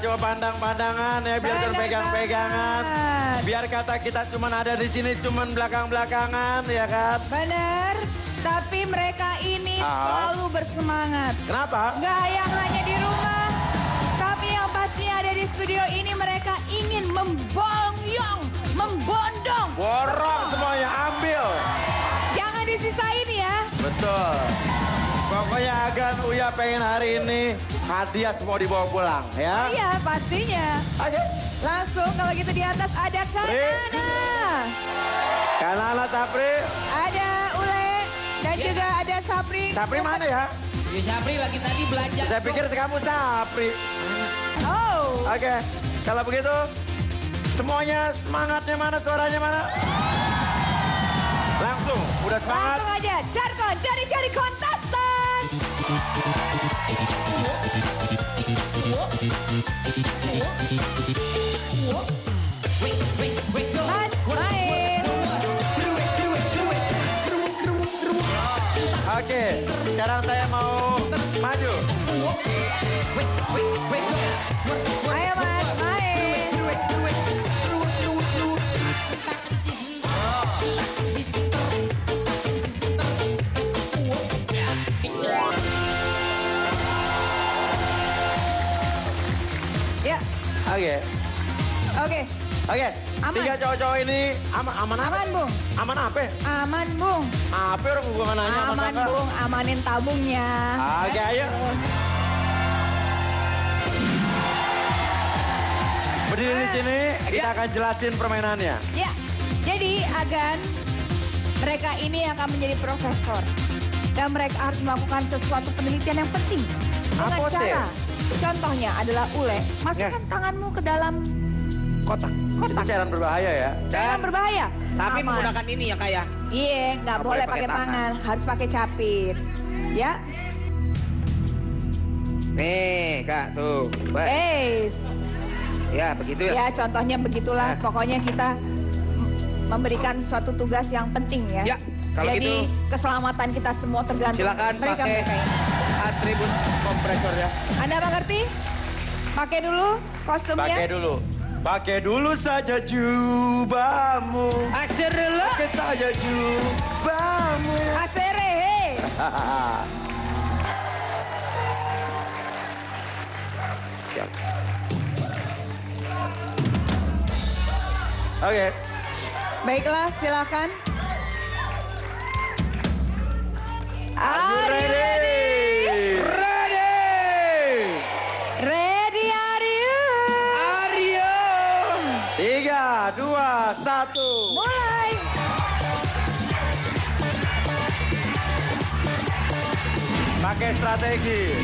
Coba pandang-pandangan ya, biar berpegang-pegangan. Biar kata kita cuman ada di sini cuman belakang-belakangan ya kan. Bener, tapi mereka ini selalu bersemangat. Kenapa? Gak yang hanya di rumah, tapi yang pasti ada di studio ini mereka ingin membonyong, membondong. Borong semuanya, ambil. Jangan disisain ya. Betul. Pokoknya Agan, Uya pengen hari ini hadiah semua dibawa pulang ya. Iya pastinya. Oke. Langsung kalau gitu di atas ada Kanana. Kanana Sapri. Ada Ule dan juga ada Sapri. Sapri mana ya? Ya Sapri lagi tadi belanja. Saya pikir kamu Sapri. Oh. Oke, kalau begitu semuanya semangatnya mana, suaranya mana? Langsung, udah semangat. Langsung aja, Jarkon, cari-cari kontestan. Mas, main. Oke, sekarang saya mau maju. Ayo Mas, main. Ya. Oke. Oke. Oke, Aman. tiga cowok-cowok ini aman apa? Aman, Bung. Aman apa? Aman, Bung. Apa orang hubungan nanya sama Aman, kakak? Bung. Amanin tabungnya. Oke, ayo. Berdiri di sini, kita akan jelasin permainannya. Ya, jadi Agan, mereka ini akan menjadi profesor. Dan mereka harus melakukan sesuatu penelitian yang penting. Dengan Apa sih? cara, contohnya adalah Ule, masukkan tanganmu ke dalam Kotak. Itu kotak. cairan berbahaya ya. Cairan berbahaya. Tapi Aman. menggunakan ini ya Kak ya. Iya, nggak boleh pakai tangan, harus pakai capit. Ya, Nih Kak, tuh. guys. Ya begitu ya. Ya, contohnya begitulah. Pokoknya kita memberikan suatu tugas yang penting ya. Ya, kalau Jadi gitu keselamatan kita semua tergantung silakan pakai mereka ini. atribut kompresor ya. Anda mengerti? Pakai dulu kostumnya. Pakai dulu saja jubahmu. Asyarullah. Pakai saja jubahmu. Aserehe. Oke. Baiklah, silakan. Are you ready? Ready are you? Aryo. 3, 2, 1. Mulai. Pakai strategi.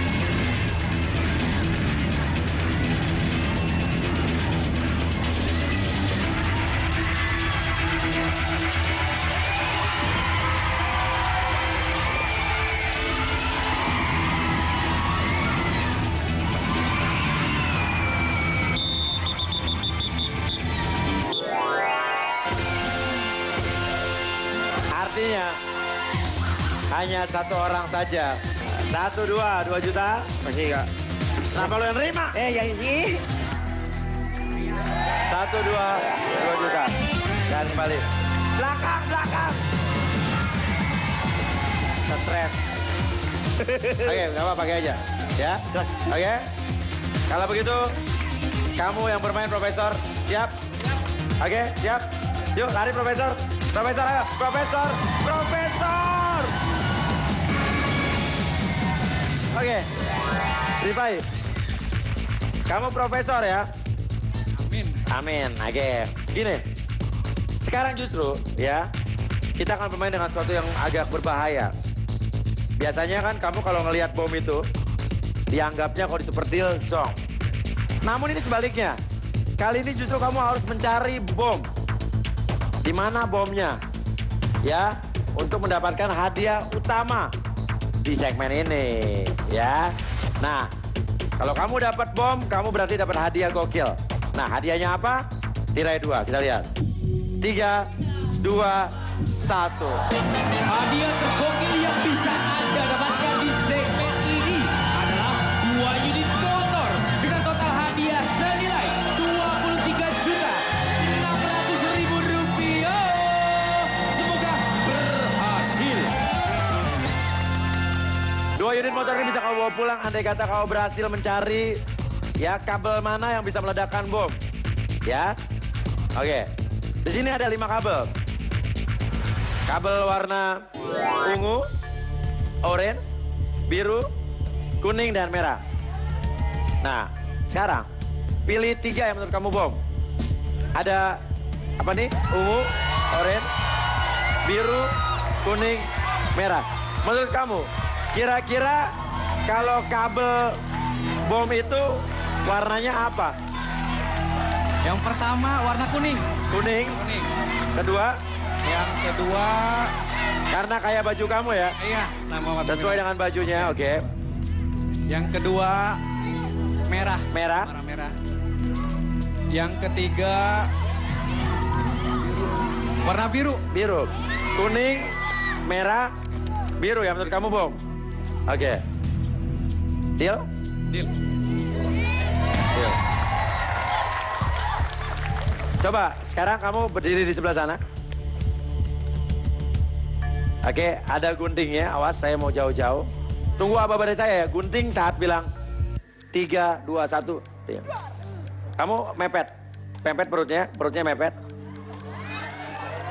Artinya hanya satu orang saja. 1, 2 juta. Masih Kak. Kenapa lo yang nerima? Yang ini. 1, 2 juta. Dan kembali. Belakang. Stres. Oke, nggak apa pakai aja. Ya, oke. Kalau begitu, kamu yang bermain Profesor, siap? Oke, siap. Yuk, lari Profesor. Profesor, ayo. Profesor. Oke. Rifai, kamu Profesor ya? Amin. Oke. Gini, sekarang justru ya, kita akan bermain dengan sesuatu yang agak berbahaya. Biasanya kan kamu kalau ngelihat bom itu, dianggapnya kalau disepertil, zong. Namun ini sebaliknya. Kali ini justru kamu harus mencari bom. Di mana bomnya? Ya, untuk mendapatkan hadiah utama di segmen ini, ya. Nah, kalau kamu dapat bom, kamu berarti dapat hadiah gokil. Nah, hadiahnya apa? Tirai 2, kita lihat. 3, 2, 1. Hadiah tergokil yang bisa Anda dapatkan di segmen ini adalah 2 unit motor dengan total hadiah senilai Rp23.600.000. Semoga berhasil. 2 unit motor ini bisa kamu bawa pulang andai kata kamu berhasil mencari ya kabel mana yang bisa meledakkan bom. Ya. Oke. Di sini ada 5 kabel. Kabel warna ungu, orange, biru, kuning, dan merah. Nah, sekarang pilih 3 yang menurut kamu bom. Ada apa nih? Ungu, orange, biru, kuning, merah. Menurut kamu, kira-kira kalau kabel bom itu warnanya apa? Yang pertama warna kuning. Kuning. Kuning. Kedua, Yang kedua, karena kayak baju kamu ya. iya, sama warna Sesuai dengan bajunya, oke. Yang kedua merah. Merah. Warna merah. Yang ketiga warna biru. Biru. Kuning, merah, biru yang menurut kamu bom. Oke. Deal? Deal. Deal. Coba sekarang kamu berdiri di sebelah sana. Oke, ada guntingnya. Awas, saya mau jauh-jauh. Tunggu apa dari saya ya. Gunting saat bilang 3, 2, 1. Diam. Kamu mepet. Pempet perutnya mepet.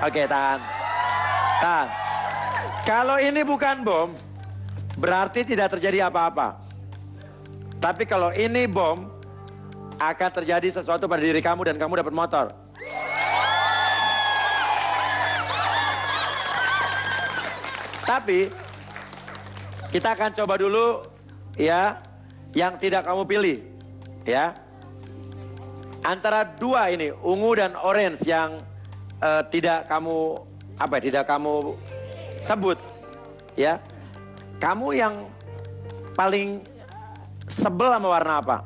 Oke, tahan. Tahan. Kalau ini bukan bom, berarti tidak terjadi apa-apa. Tapi kalau ini bom, akan terjadi sesuatu pada diri kamu dan kamu dapat motor. Tapi kita akan coba dulu ya yang tidak kamu pilih ya. Antara 2 ini, ungu dan orange yang tidak kamu sebut ya. Kamu yang paling sebel sama warna apa?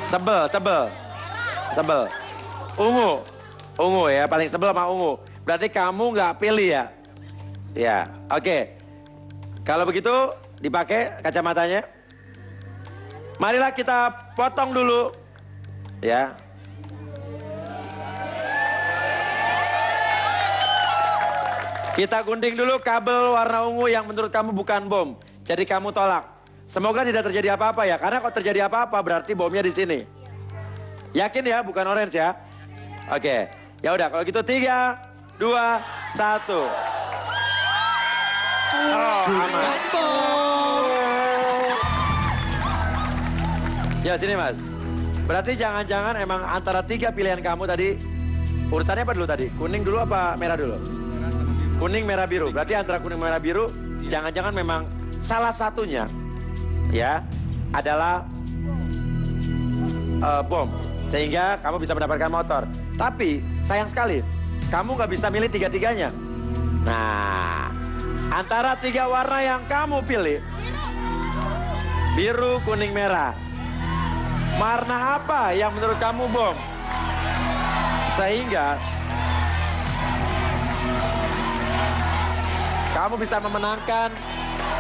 Sebel. Ungu. Ungu ya, paling sebel sama ungu. Berarti kamu nggak pilih ya? Ya, oke. Kalau begitu dipakai kacamatanya. Marilah kita potong dulu. Ya. Kita gunting dulu kabel warna ungu yang menurut kamu bukan bom. Jadi kamu tolak. Semoga tidak terjadi apa-apa ya. Karena kalau terjadi apa-apa berarti bomnya di sini. Yakin ya, bukan orange ya? Oke. Ya udah, kalau gitu 3, 2, 1. Oh, aman. Ya sini Mas. Berarti jangan-jangan emang antara 3 pilihan kamu tadi. Urutannya apa dulu tadi? Kuning dulu apa merah dulu? Kuning, merah, biru. Berarti antara kuning, merah, biru. Jangan-jangan memang salah satunya ya adalah bom. Sehingga kamu bisa mendapatkan motor. Tapi sayang sekali, kamu nggak bisa milih 3-3-nya. Nah, antara 3 warna yang kamu pilih, biru, kuning, merah. Warna apa yang menurut kamu bom? Sehingga kamu bisa memenangkan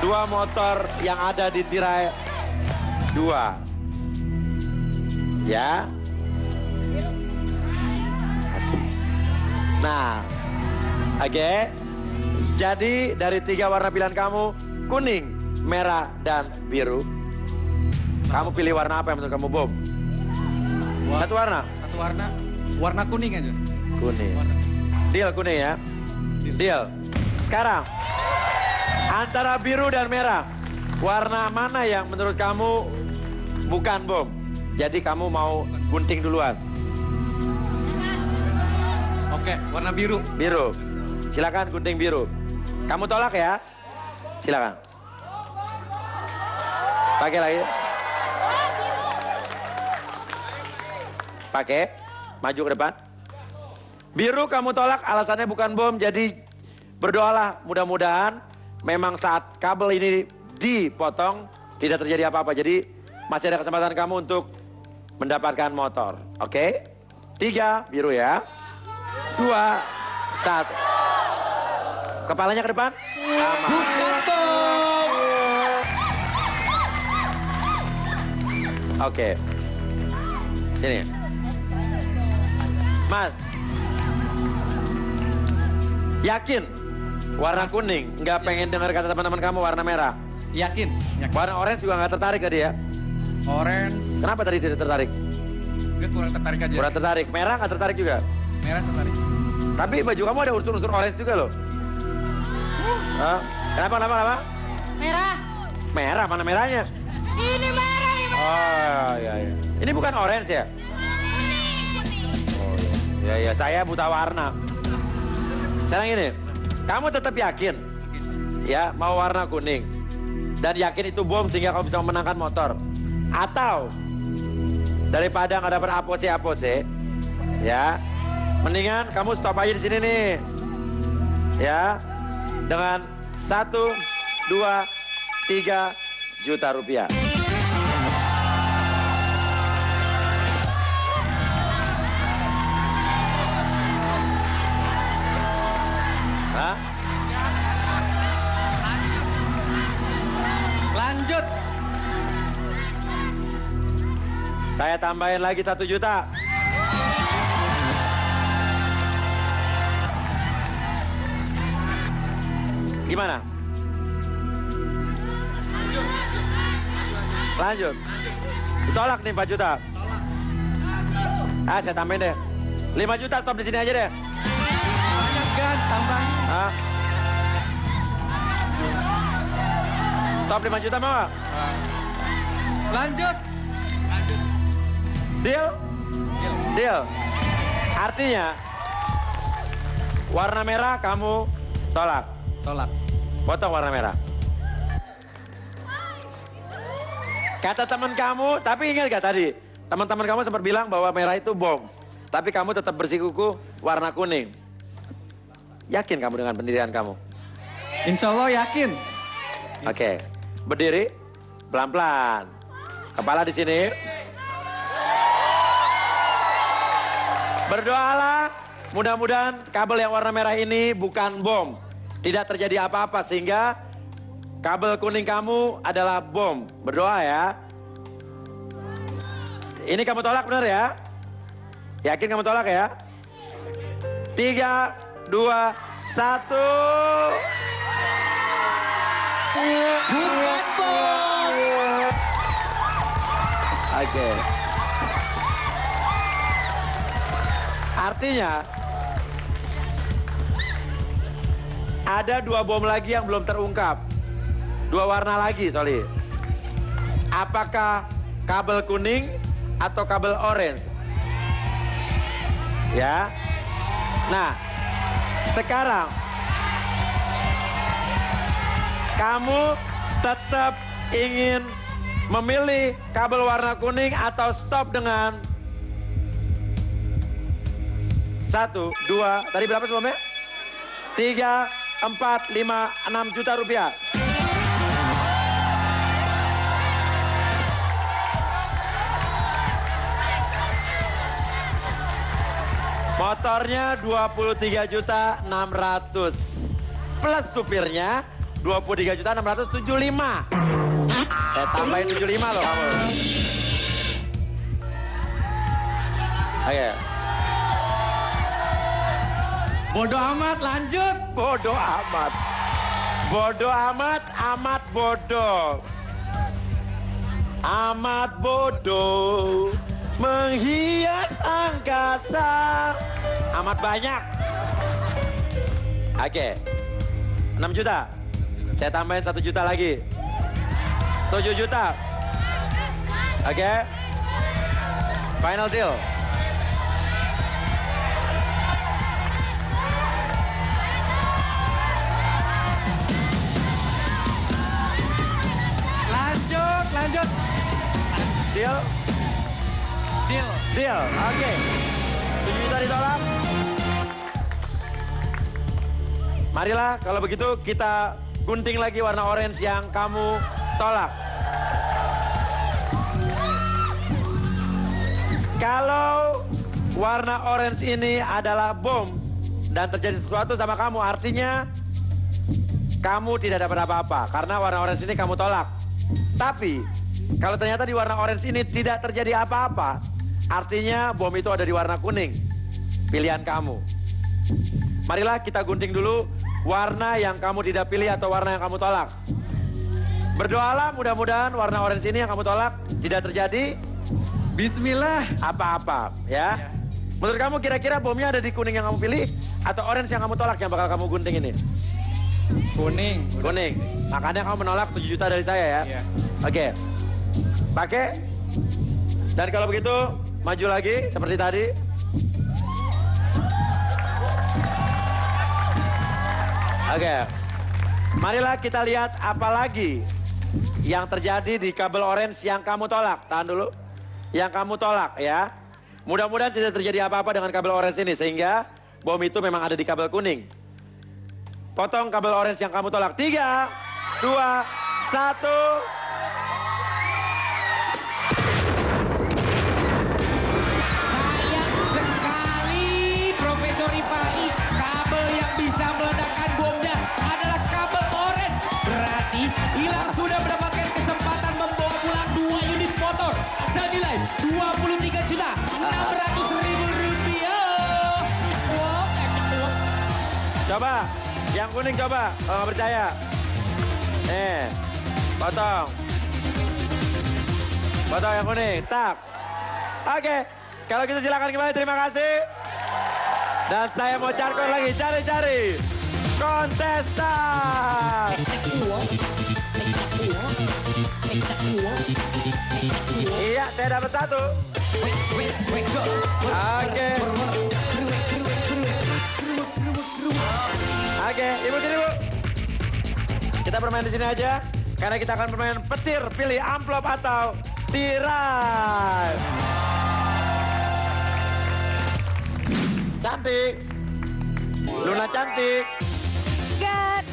2 motor yang ada di tirai 2. Ya. Nah, oke. Jadi dari 3 warna pilihan kamu, kuning, merah, dan biru. Kamu pilih warna apa yang menurut kamu bom? Satu warna? Satu warna. Warna kuning aja. Kuning. Deal kuning ya. Deal. Sekarang, antara biru dan merah, warna mana yang menurut kamu bukan bom? Jadi kamu mau gunting duluan. Oke, warna biru. Biru. Silakan gunting biru. Kamu tolak ya? Silakan. Pakai lagi. Pakai. Maju ke depan. Biru kamu tolak, alasannya bukan bom. Jadi berdoalah mudah-mudahan memang saat kabel ini dipotong tidak terjadi apa-apa. Jadi masih ada kesempatan kamu untuk mendapatkan motor. Oke? 3 biru ya. 2, 1. Kepalanya ke depan. Aman. Bukan bom. Oke. Sini. Mas. Yakin warna kuning nggak pengen dengar kata teman-teman kamu warna merah? Yakin? Yakin. Warna orange juga nggak tertarik tadi ya? Orange. Kenapa tadi tidak tertarik? Gue kurang tertarik aja. Kurang tertarik. Merah nggak tertarik juga? Merah tertarik. Tapi baju kamu ada unsur-unsur orange juga loh. Hah? Kenapa? Merah. Merah, mana merahnya? Ini merah, ini merah. Oh, iya. Ini bukan orange ya? Oh, iya. Saya buta warna. Sekarang ini, kamu tetap yakin ya mau warna kuning. Dan yakin itu bom sehingga kamu bisa memenangkan motor. Atau daripada nggak dapat apose-apose, ya mendingan kamu stop aja di sini nih. Ya, dengan 1, 2, 3 juta rupiah. Hah? Lanjut. Saya tambahin lagi 1 juta. Gimana? Lanjut. Ditolak nih 4 juta. Saya tambahin deh. 5 juta stop di sini aja deh. Banyak kan, tambah. Hah? Stop 5 juta mau gak? Lanjut. Deal? Deal. Artinya warna merah kamu tolak. Tolak. Potong warna merah. Kata teman kamu, tapi ingat gak tadi? Teman-teman kamu sempat bilang bahwa merah itu bom. Tapi kamu tetap bersikuku warna kuning. Yakin kamu dengan pendirian kamu? Insya Allah yakin. Oke. Berdiri. Pelan-pelan. Kepala di sini. Berdoalah, mudah-mudahan kabel yang warna merah ini bukan bom. Tidak terjadi apa-apa sehingga kabel kuning kamu adalah bom. Berdoa ya. Ini kamu tolak benar ya? Yakin kamu tolak ya? 3, 2, 1. Bukan bom. Oke. Artinya ada 2 bom lagi yang belum terungkap. 2 warna lagi, sorry. Apakah kabel kuning atau kabel orange? Ya. Nah, sekarang kamu tetap ingin memilih kabel warna kuning atau stop dengan 1, 2, tadi berapa sebelumnya? 3, 4, 5, 6 juta rupiah. Motornya 23.600.000 plus supirnya 23.675.000. Saya tambahin 75 loh kamu. Oke. Bodoh amat, lanjut. Bodoh amat. Bodoh amat, amat bodoh. Amat bodoh menghias angkasa. Amat banyak. Oke. 6 juta. Saya tambahin 1 juta lagi. 7 juta. Oke. Final deal. Lanjut. Deal? Deal. Deal. Oke. 7 juta ditolak. Marilah kalau begitu kita gunting lagi warna orange yang kamu tolak. Kalau warna orange ini adalah bom dan terjadi sesuatu sama kamu, artinya kamu tidak dapat apa-apa karena warna orange ini kamu tolak. Tapi kalau ternyata di warna orange ini tidak terjadi apa-apa, artinya bom itu ada di warna kuning. Pilihan kamu. Marilah kita gunting dulu warna yang kamu tidak pilih atau warna yang kamu tolak. Berdoalah mudah-mudahan warna orange ini yang kamu tolak tidak terjadi Bismillah. apa-apa ya. Menurut kamu kira-kira bomnya ada di kuning yang kamu pilih atau orange yang kamu tolak yang bakal kamu gunting ini? Kuning. Kuning. Makanya kamu menolak 7 juta dari saya ya. Iya. Oke. Pakai. Dan kalau begitu maju lagi seperti tadi. Oke. Marilah kita lihat apa lagi yang terjadi di kabel orange yang kamu tolak. Tahan dulu. Yang kamu tolak ya. Mudah-mudahan tidak terjadi apa-apa dengan kabel orange ini sehingga bom itu memang ada di kabel kuning. Potong kabel orange yang kamu tolak. 3, 2, 1. Sayang sekali, Profesor Rifai. Kabel yang bisa meledakkan bomnya adalah kabel orange. Berarti Ilham sudah mendapatkan kesempatan membawa pulang 2 unit motor senilai 23.600.000 rupiah. Wow, Coba, yang kuning coba, kalau nggak percaya. Nih, potong. Potong yang kuning, tak. Oke, kalau gitu silakan kembali, terima kasih. Dan saya mau carkon lagi, cari-cari kontestan. Iya, saya dapat 1. Oke. Oke, ibu sini bu. Kita bermain di sini aja, karena kita akan bermain petir, pilih amplop atau tirai. Cantik, Luna cantik. Gan.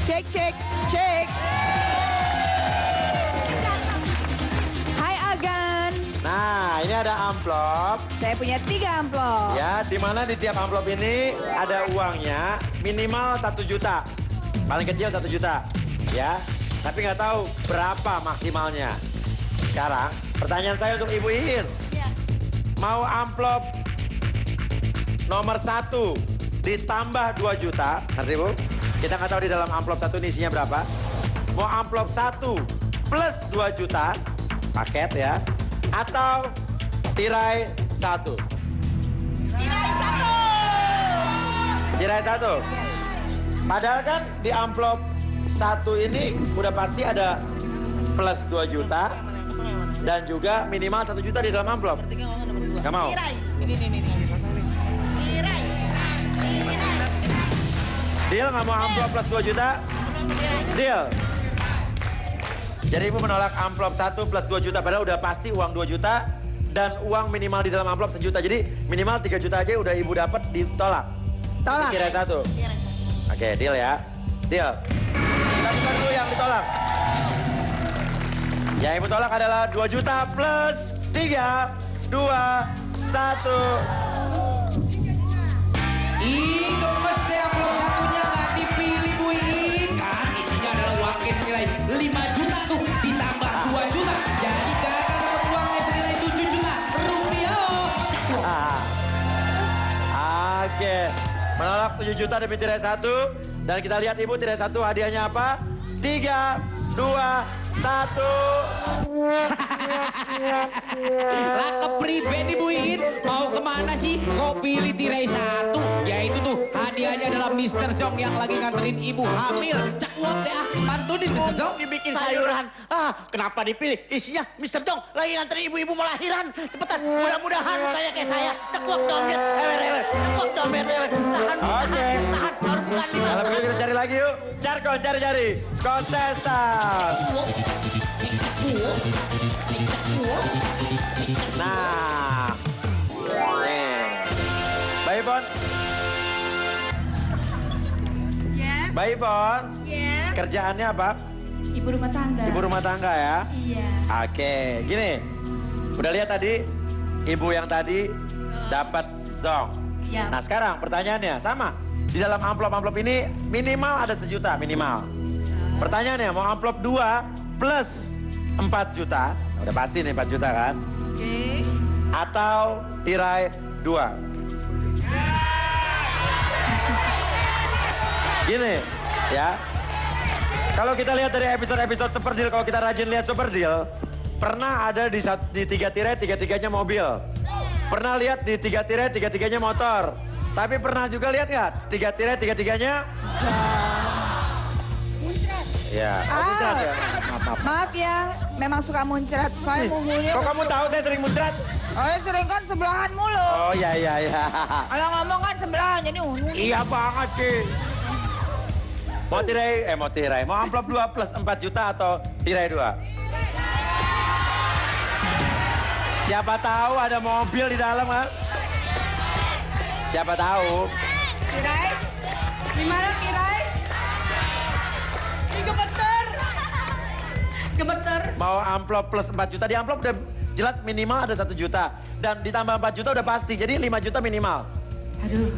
Cek. Hai Agan. Nah, ini ada amplop. Saya punya 3 amplop. Ya, di mana di tiap amplop ini ada uangnya minimal 1 juta. Paling kecil 1 juta. Ya, tapi nggak tahu berapa maksimalnya. Sekarang, pertanyaan saya untuk Ibu Iin. Mau amplop nomor 1 ditambah 2 juta, ngerti Bu? Kita nggak tahu di dalam amplop 1 ini isinya berapa. Mau amplop 1 plus 2 juta, paket ya. Atau tirai 1. Tirai 1. Tirai 1. Padahal kan di amplop 1 ini udah pasti ada plus 2 juta dan juga minimal 1 juta di dalam amplop. Gak mau? Tirai. Tirai. Deal nggak mau amplop plus 2 juta? Deal. Jadi Ibu menolak amplop 1 plus 2 juta padahal udah pasti uang 2 juta dan uang minimal di dalam amplop 1 juta. Jadi minimal 3 juta aja udah Ibu dapat ditolak. Tolak. Tirai 1. Oke, deal ya. Deal. Kita buka dulu yang ditolak. Yang Ibu tolak adalah 2 juta plus 3, 2, 1. Ih, gemes deh amplop satunya nggak dipilih Bu Iin. Kan isinya adalah uang cash senilai 5 juta tuh ditambah 2 juta. Jadi gagal dapat uang cash senilai 7 juta rupiah. Oke. Menolak 7 juta demi tirai 1. Dan kita lihat Ibu tirai 1 hadiahnya apa? 3, 2, 1. Lah kepribadi Bu Iin, mau kemana sih? Kok pilih tirai 1? Ya itu tuh hadiahnya adalah Mr. Zong yang lagi nganterin ibu hamil. Cak uang deh pantunin Mr. Zong. Dibikin sayuran. Kenapa dipilih? Isinya Mr. Dong lagi nganterin ibu-ibu mau lahiran. Cepetan, mudah-mudahan kayak saya. Tekuak dompet, tekuak dompet, tahan, Oke. tahan, baru bukan 5. Kalau begitu kita cari lagi yuk. Jargon, cari-cari. Kontestan. Nah. Nih. Mbak Ipon. Yes. Mbak Ipon. Yes. Kerjaannya apa? Ibu rumah tangga. Ibu rumah tangga ya? Iya. Oke, gini. Udah lihat tadi, ibu yang tadi dapat zong. Iya. Nah sekarang pertanyaannya sama. Di dalam amplop-amplop ini minimal ada 1 juta, minimal. Pertanyaannya mau amplop 2 plus 4 juta. Udah pasti nih 4 juta kan? Oke. Atau tirai 2. Gini ya. Kalau kita lihat dari episode-episode Super Deal, kalau kita rajin lihat Super Deal, pernah ada di 3 tirai, 3-3-nya mobil. Pernah lihat di 3 tirai, 3-3-nya motor. Tapi pernah juga lihat nggak 3 tirai, 3-3-nya? Ya, muncrat ya. Maaf ya, memang suka muncrat. Saya Nih, munggunya. kok kamu tahu saya sering muncrat? Saya sering kan sebelahan mulu. Oh iya. Kalau ngomong kan sebelahan jadi ungu. Iya banget sih. Mau amplop 2 plus 4 juta atau tirai 2? Siapa tahu ada mobil di dalam kan? Siapa tahu? Tirai. Gimana tirai? Gemeter. Gemeter. Mau amplop plus 4 juta, di amplop udah jelas minimal ada 1 juta. Dan ditambah 4 juta udah pasti, jadi 5 juta minimal. Aduh.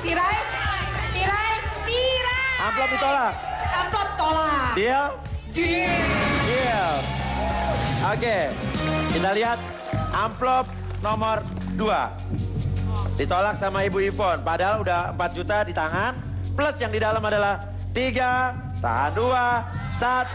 Tirai. Tirai. Tirai. Amplop ditolak. Amplop tolak. Deal? Deal. Oke, kita lihat amplop nomor 2. Ditolak sama Ibu Ipon, padahal udah 4 juta di tangan. Plus yang di dalam adalah 3, tahan 2, 1.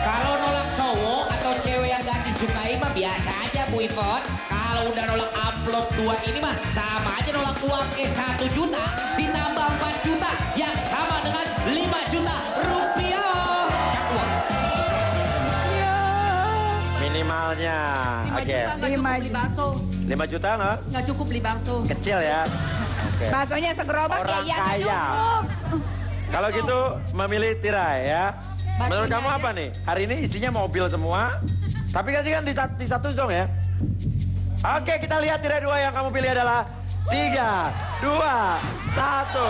Kalau nolak cowok atau cewek yang gak disukai mah biasa aja Bu Ipon. Kalau udah nolak amplop 2 ini mah sama aja nolak uang cash 1 juta ditambah 4 juta yang sama dengan 5 juta rupiah. Cak uang. Minimalnya. 5 Oke. juta nggak cukup beli bakso. 5 juta no? Nggak cukup beli bakso. Kecil ya. Oke. Baksonya segerobak Orang ya, kaya. cukup. Kalau gitu memilih tirai ya. Menurut kamu apa nih? Hari ini isinya mobil semua. Tapi kan di satu zong ya. Oke, kita lihat tirai 2 yang kamu pilih adalah 3, 2, 1.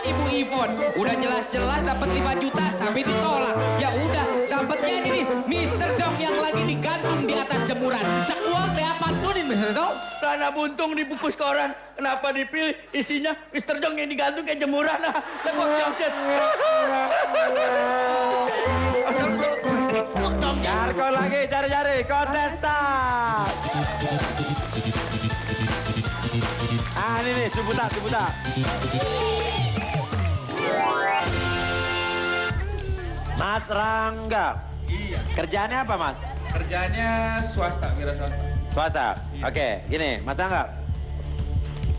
Ibu Ivon, udah jelas-jelas dapat 5 juta tapi ditolak. Ya udah, dapatnya ini nih, Mr. Zong yang lagi digantung di atas jemuran. Cekuak deh apa tunin Mr. Zong? Celana buntung dibungkus koran. Kenapa dipilih? Isinya Mr. Jong yang digantung kayak jemuran. Tekuak Jongjet. Jargon lagi, cari-cari kontestan. Ah, ini nih, Subuta. Mas Rangga. Iya, Kerjaannya apa, Mas? kerjanya swasta, wira swasta. Swasta. Iya. Oke, gini, Mas Rangga.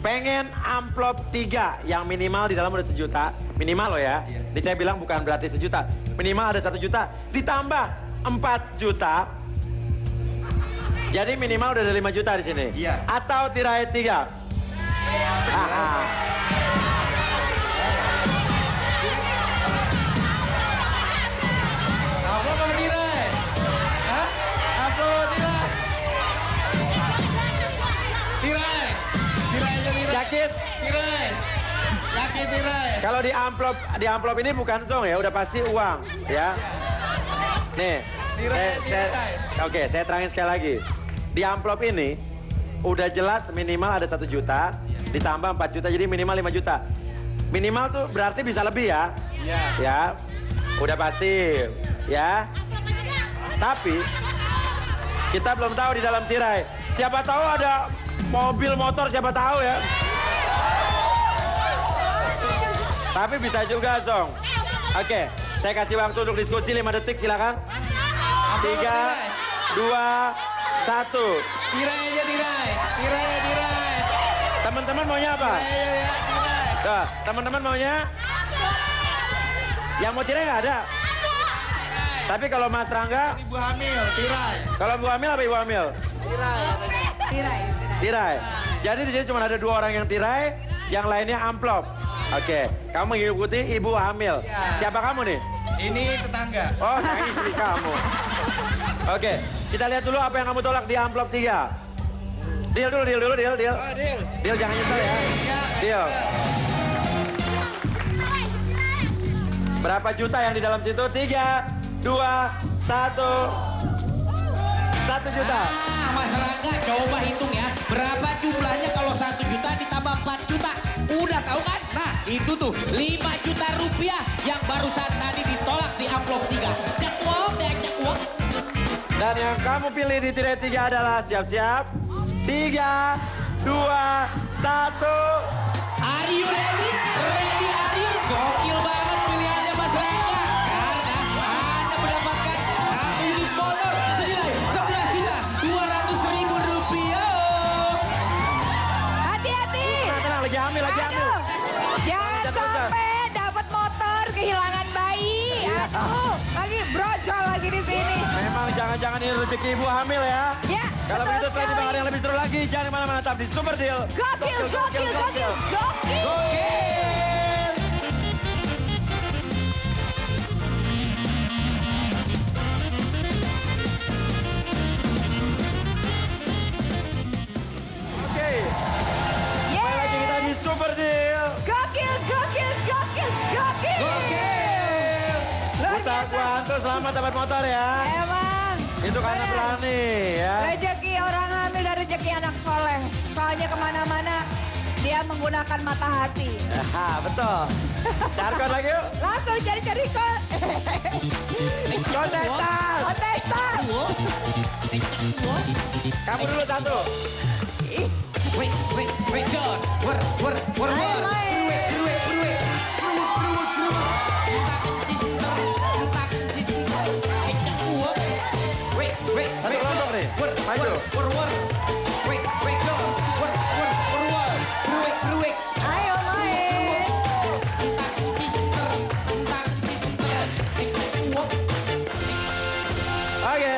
Pengen amplop 3 yang minimal di dalam udah 1 juta. Minimal loh ya. Iya. Ini saya bilang bukan berarti 1 juta. Minimal ada 1 juta. Ditambah 4 juta. Jadi minimal udah ada 5 juta di sini. Iya. Atau tirai 3. Amplop apa tirai? Hah? Amplop apa tirai? Tirai. Tirai aja tirai. Yakin? Tirai. Yakin tirai. Kalau di amplop ini bukan zong ya, udah pasti uang ya. Nih, oke, saya terangin sekali lagi. Di amplop ini udah jelas minimal ada 1 juta, ditambah 4 juta, jadi minimal 5 juta. Minimal tuh berarti bisa lebih ya. Iya. Ya, udah pasti ya. Tapi kita belum tahu di dalam tirai. Siapa tahu ada mobil motor, siapa tahu ya. Tapi bisa juga, Zong. Oke, saya kasih waktu untuk diskusi 5 detik, silakan. 3, 2, 1. Tirai aja tirai. Tirai aja tirai. Teman-teman maunya apa? Tirai aja ya. Tirai. Tuh, teman-teman maunya? Yang mau tirai nggak ada? Tapi kalau Mas Rangga, Ibu hamil, tirai. kalau Bu Hamil apa Ibu Hamil? Tirai. Tirai. Jadi di sini cuma ada 2 orang yang tirai, yang lainnya amplop. Oke, kamu mengikuti Ibu Hamil. Iya. Siapa kamu nih? Ini tetangga. Oh, saya istri kamu. Oke, kita lihat dulu apa yang kamu tolak di amplop 3. Deal dulu. Oh, deal. Deal, jangan nyesel ya. Deal. Berapa juta yang di dalam situ? 3, 2, 1. 1 juta. Mas Rangga, coba hitung ya. Berapa jumlahnya kalau 1 juta ditambah 4 juta? Udah tahu kan? Nah, itu tuh 5 juta rupiah yang barusan tadi ditolak di amplop 3. Cekuok deh, cekuok. Dan yang kamu pilih di tirai 3 adalah siap-siap. 3, 2, 1. Are you ready? Ready are you? Gokil banget pilihannya Mas Rangga. Karena Anda mendapatkan 1 unit motor senilai 11 juta 200.000 rupiah. Hati-hati. Tenang, lagi hamil. Aduh. Jangan Terusan. sampai dapat motor kehilangan bayi. Aduh, lagi brojol lagi di sini. Memang jangan-jangan ini rezeki Ibu Hamil ya. Ya, Kalau betul begitu setelah sekali. dibahas yang lebih seru lagi, jangan kemana-mana, tetap di Super Deal. Gokil. Gokil. Oke, kembali lagi kita di Super Deal. Gokil. Luar Buta biasa. Kuanto selamat dapat motor ya. Emang. Itu karena Bener. berani ya. Rezeki orang hamil dan rezeki anak soleh. Soalnya kemana-mana dia menggunakan mata hati. Betul. Jargon lagi yuk. Langsung cari-cari kok. Kontestan. Kontestan. Kamu dulu satu. Wait, God. War. Ayo main. Satu kelompok nih. Maju. Ayo main. Oke.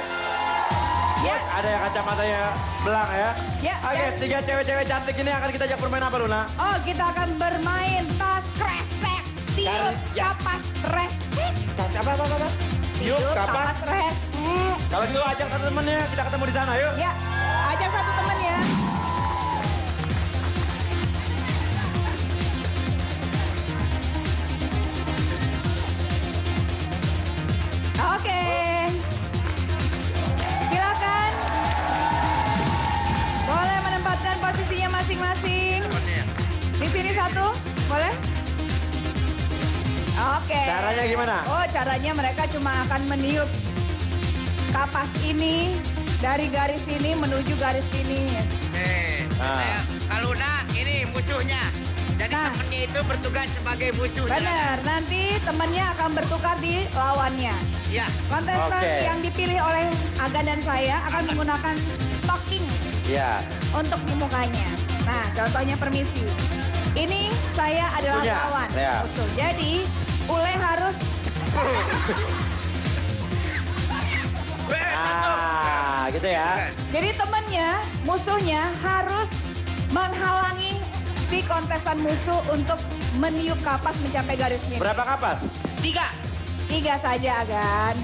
Ya. Ada yang kacamatanya belang ya. Ya, Oke, dan- 3 cewek-cewek cantik ini akan kita ajak bermain apa, Luna? Oh, kita akan bermain tas kresek. Tiup Ya. kapas kresek. Apa? Yuk, kapas. Kapas kresek. Kalau gitu ajak teman-temannya, kita ketemu di sana, yuk. Ya, ajak Oke. Silakan. Boleh menempatkan posisinya masing-masing. Di sini satu, boleh? Oke. Caranya gimana? Oh, caranya mereka cuma akan meniup kapas ini dari garis ini menuju garis ini. Saya Kaluna, ini musuhnya. Jadi Nah. temennya itu bertugas sebagai musuhnya. Benar, nanti temannya akan bertukar di lawannya. Iya. Kontestan Oke. yang dipilih oleh Agan dan saya akan menggunakan stocking Iya. untuk di mukanya. Nah, contohnya permisi. Ini saya adalah Musuhnya, lawan. ya. Musuh. Jadi, Ule harus Nah, gitu ya. jadi temennya, musuhnya harus menghalangi si kontestan musuh untuk meniup kapas mencapai garis ini. Berapa kapas? 3 saja, Agan.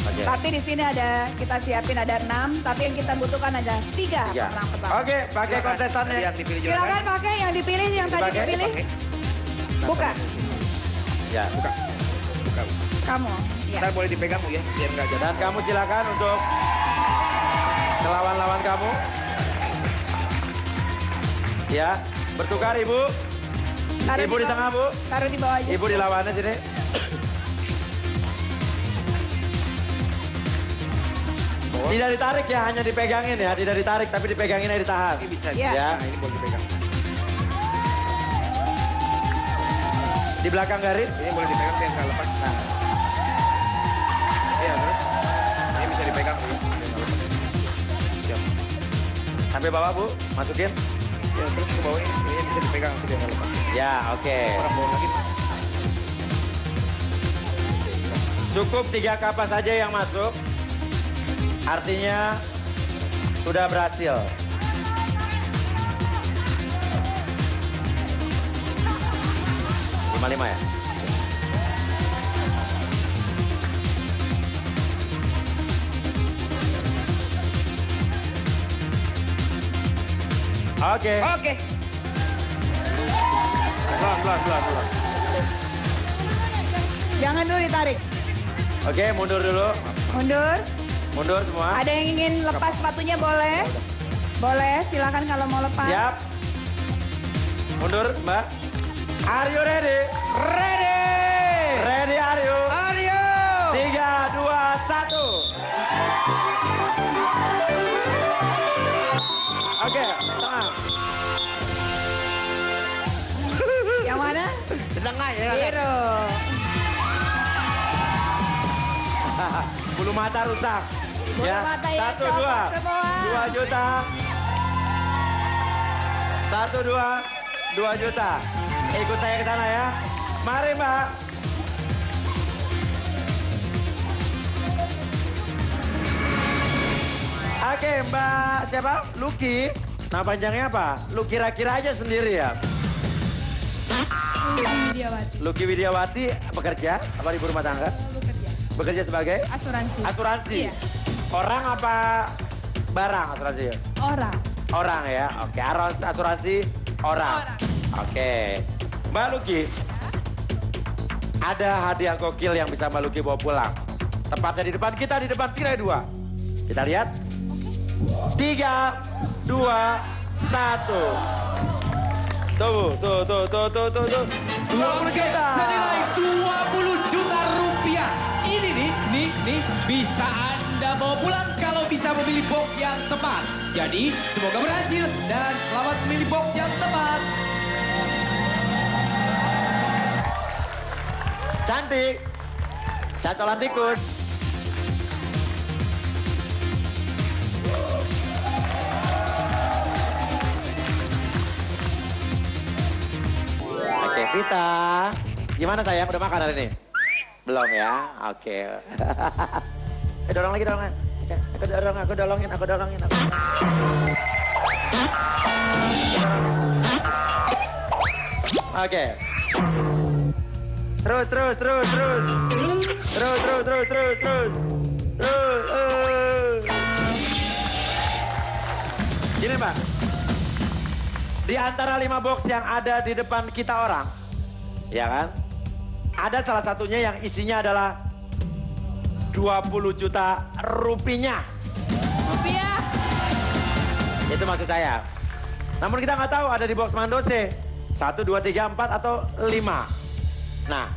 Oke. Tapi di sini ada, kita siapin ada 6, tapi yang kita butuhkan ada 3 Tiga. orang pertama. Oke, pakai kontestannya. Silakan pakai yang dipilih, yang tadi Dipakai, dipilih. Buka, Ya. kamu. Ya. boleh dipegang Bu ya, biar nggak jatuh. Dan kamu silakan untuk ke lawan-lawan kamu. Ya, bertukar Ibu. Taruh Ibu di bawah. tengah, Bu. Taruh di bawah aja. Ibu di lawannya sini. Tidak ditarik ya, hanya dipegangin ya. Tidak ditarik, tapi dipegangin aja ditahan. Ini bisa. Ya. Ya. Nah, ini boleh dipegang. Di belakang garis. Ini boleh dipegang biar nggak lepas. Nah. Iya, terus. Ini bisa dipegang Bu. Biar nggak lepas. Siap. Sampai bawah, Bu. Masukin. Ya, terus ke bawah ini bisa dipegang biar nggak lepas. Ya, oke. Orang bawah lagi. Cukup 3 kapas saja yang masuk. Artinya sudah berhasil. Lima ya? Oke. Oke. Pelan. Jangan dulu ditarik. Oke, mundur dulu. Mundur. Mundur semua. Ada yang ingin lepas sepatunya boleh? Boleh, silakan kalau mau lepas. Siap. Mundur, Mbak. Are you ready? Ready. Ready are you? Aryo. 3, 2, 1. Oke, tengah. Yang mana? Tengah ya. Biru. Bulu mata rusak. Bulu mata ya, 1, copot 2. semua. 2 juta. 1, 2 juta. Ikut saya ke sana ya. Mari, Mbak. Oke, Mbak siapa? Lucky. Nama panjangnya apa? Lu kira-kira aja sendiri ya. Lucky Widiawati bekerja apa ibu rumah tangga? Bekerja sebagai? Asuransi. Asuransi. Iya. Orang apa barang asuransi? Orang. Orang ya. Oke, asuransi orang. Oke. Mbak Lucky. Ada hadiah gokil yang bisa Mbak Lucky bawa pulang. Tepatnya di depan kita, di depan tirai 2. Kita lihat. 3, 2, 1. Tuh. 20 Oke, juta. senilai 20 juta rupiah. Ini nih, bisa Anda bawa pulang kalau bisa memilih box yang tepat. Jadi, semoga berhasil dan selamat memilih box yang tepat. Cantik. Cantolan tikus. Oke, Vita. Gimana sayang? Udah makan hari ini? Belum ya? Oke. Dorong lagi. Oke, aku dolongin. Oke. Terus. Gini, Mbak. Di antara 5 box yang ada di depan kita orang, ya kan? Ada salah satunya yang isinya adalah 20 juta rupiah. Rupiah. Itu maksud saya. Namun kita nggak tahu ada di box Mandose. 1, 2, 3, 4 atau 5. Nah,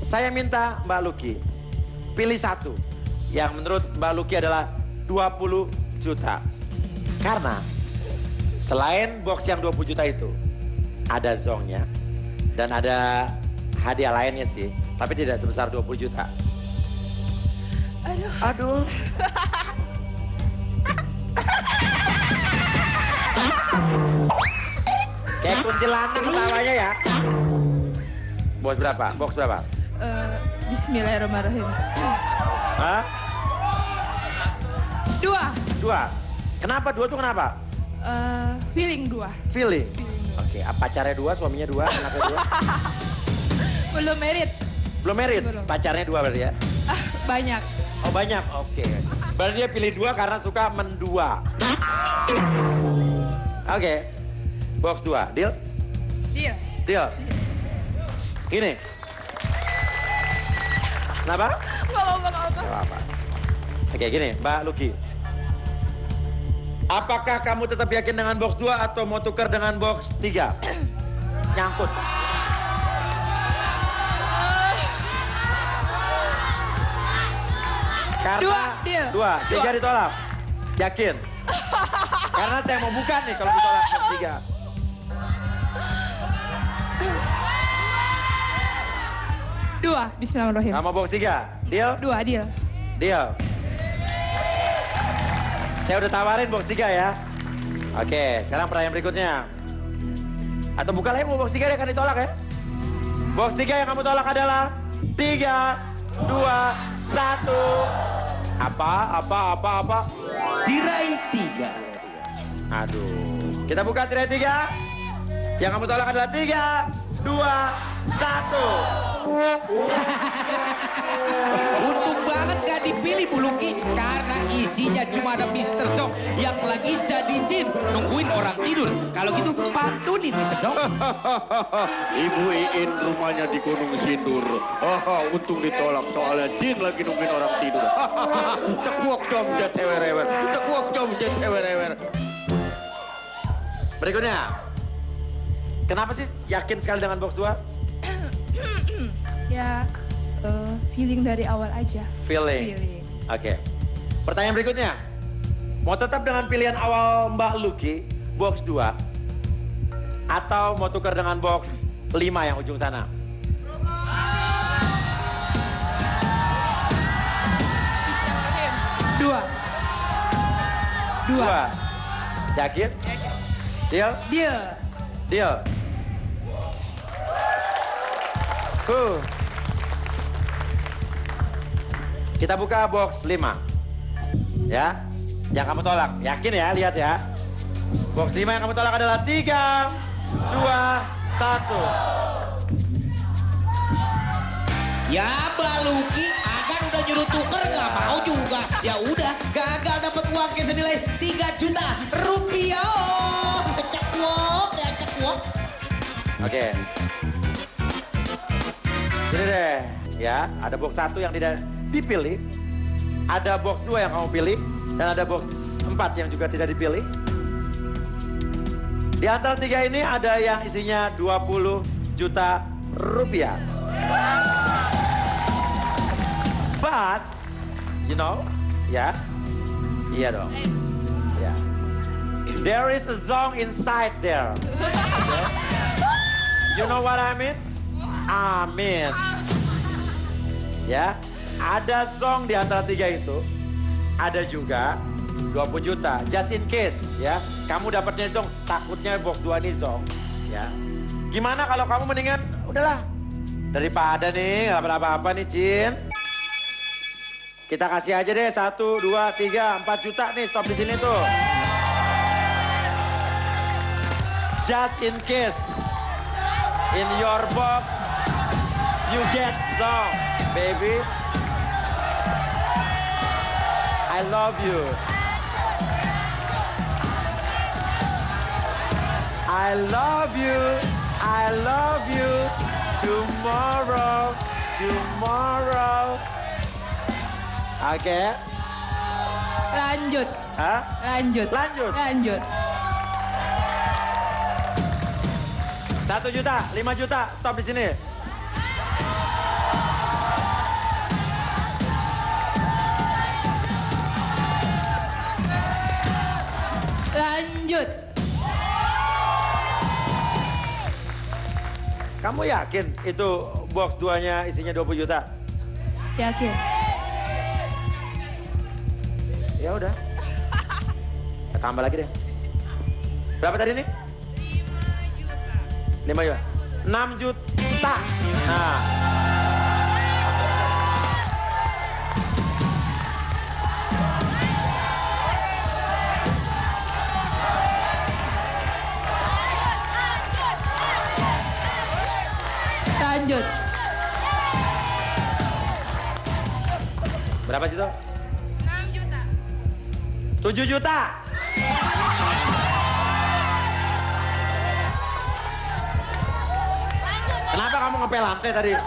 saya minta Mbak Lucky pilih satu yang menurut Mbak Lucky adalah 20 juta. Karena selain box yang 20 juta itu, ada zongnya dan ada hadiah lainnya sih. Tapi tidak sebesar 20 juta. Aduh. Kayak kuntilanak ketawanya ya. Box berapa? Box berapa? Bismillahirrahmanirrahim. Hah? 2. 2. Kenapa 2 tuh kenapa? Feeling 2. Feeling. Oke, pacarnya 2, suaminya 2, anaknya 2. Belum merit. Belum married? Belum. Pacarnya 2 berarti ya? Banyak. Oh banyak, oke. Berarti dia pilih 2 karena suka mendua. Oke, box 2, deal? Deal. Deal. Ini. Kenapa? Gak apa-apa. Gak apa-apa. Oke, gini, Mbak Lucky. Apakah kamu tetap yakin dengan box 2 atau mau tukar dengan box 3? Nyangkut. Karena 2, deal. 2, 3 ditolak. Yakin? Karena saya mau buka nih kalau ditolak box 3. Dua. Bismillahirrahmanirrahim. Kamu box 3, deal? 2, deal. Deal. Saya udah tawarin box 3 ya. Oke, sekarang pertanyaan berikutnya. Atau buka lagi mau box 3 deh kan ditolak ya. Box 3 yang kamu tolak adalah 3, 2, 1. Apa? Tirai 3. Aduh. Kita buka tirai 3. Yang kamu tolak adalah 3, 2, 1. Untung banget gak dipilih Bu Lucky karena isinya cuma ada Mr. Song yang lagi jadi jin nungguin orang tidur. Kalau gitu pantunin Mr. Song. Ibu Iin rumahnya di Gunung Sindur. Untung ditolak soalnya jin lagi nungguin orang tidur. Tekuak dom jet ewer-ewer. Tekuak dom jet ewer-ewer. Berikutnya. Kenapa sih yakin sekali dengan box 2? Ya, feeling dari awal aja. Feeling. Oke. Pertanyaan berikutnya. Mau tetap dengan pilihan awal Mbak Lucky, box 2. Atau mau tukar dengan box 5 yang ujung sana? Dua. 2. Yakin? Deal? Deal. Deal. Kita buka box 5. Ya. Yang kamu tolak. Yakin ya, lihat ya. Box 5 yang kamu tolak adalah 3, 2, 1. Ya Mbak Lucky, Agan udah nyuruh tuker gak mau juga. Ya udah, gagal dapat uangnya senilai 3 juta rupiah. Cekwok. Oke. Jadi deh, ya, ada box 1 yang tidak dipilih. Ada box 2 yang kamu pilih. Dan ada box 4 yang juga tidak dipilih. Di antara 3 ini ada yang isinya 20 juta rupiah. But, you know, ya, iya dong. Ya. There is a song inside there. Okay? You know what I mean? Amin. Ya, ada song di antara 3 itu. Ada juga 20 juta. Just in case, ya. Kamu dapatnya zong, takutnya box 2 nih zong. Ya. Gimana kalau kamu mendingan, udahlah. Daripada nih, nggak apa-apa nih, Cin. Kita kasih aja deh 1, 2, 3, 4 juta nih, stop di sini tuh. Just in case, in your box, you get song, baby. I love you. I love you. I love you. Tomorrow. Oke. Lanjut. Hah? Lanjut. Lanjut. Lanjut. 1 juta, 5 juta, stop di sini. Lanjut. Kamu yakin itu box 2-nya isinya 20 juta? Yakin. Ya udah. Tambah lagi deh. Berapa tadi nih? 5 juta. 6 juta. Nah. Lanjut. Berapa sih itu? 6 juta. 7 juta. Kenapa kamu ngepel lantai tadi?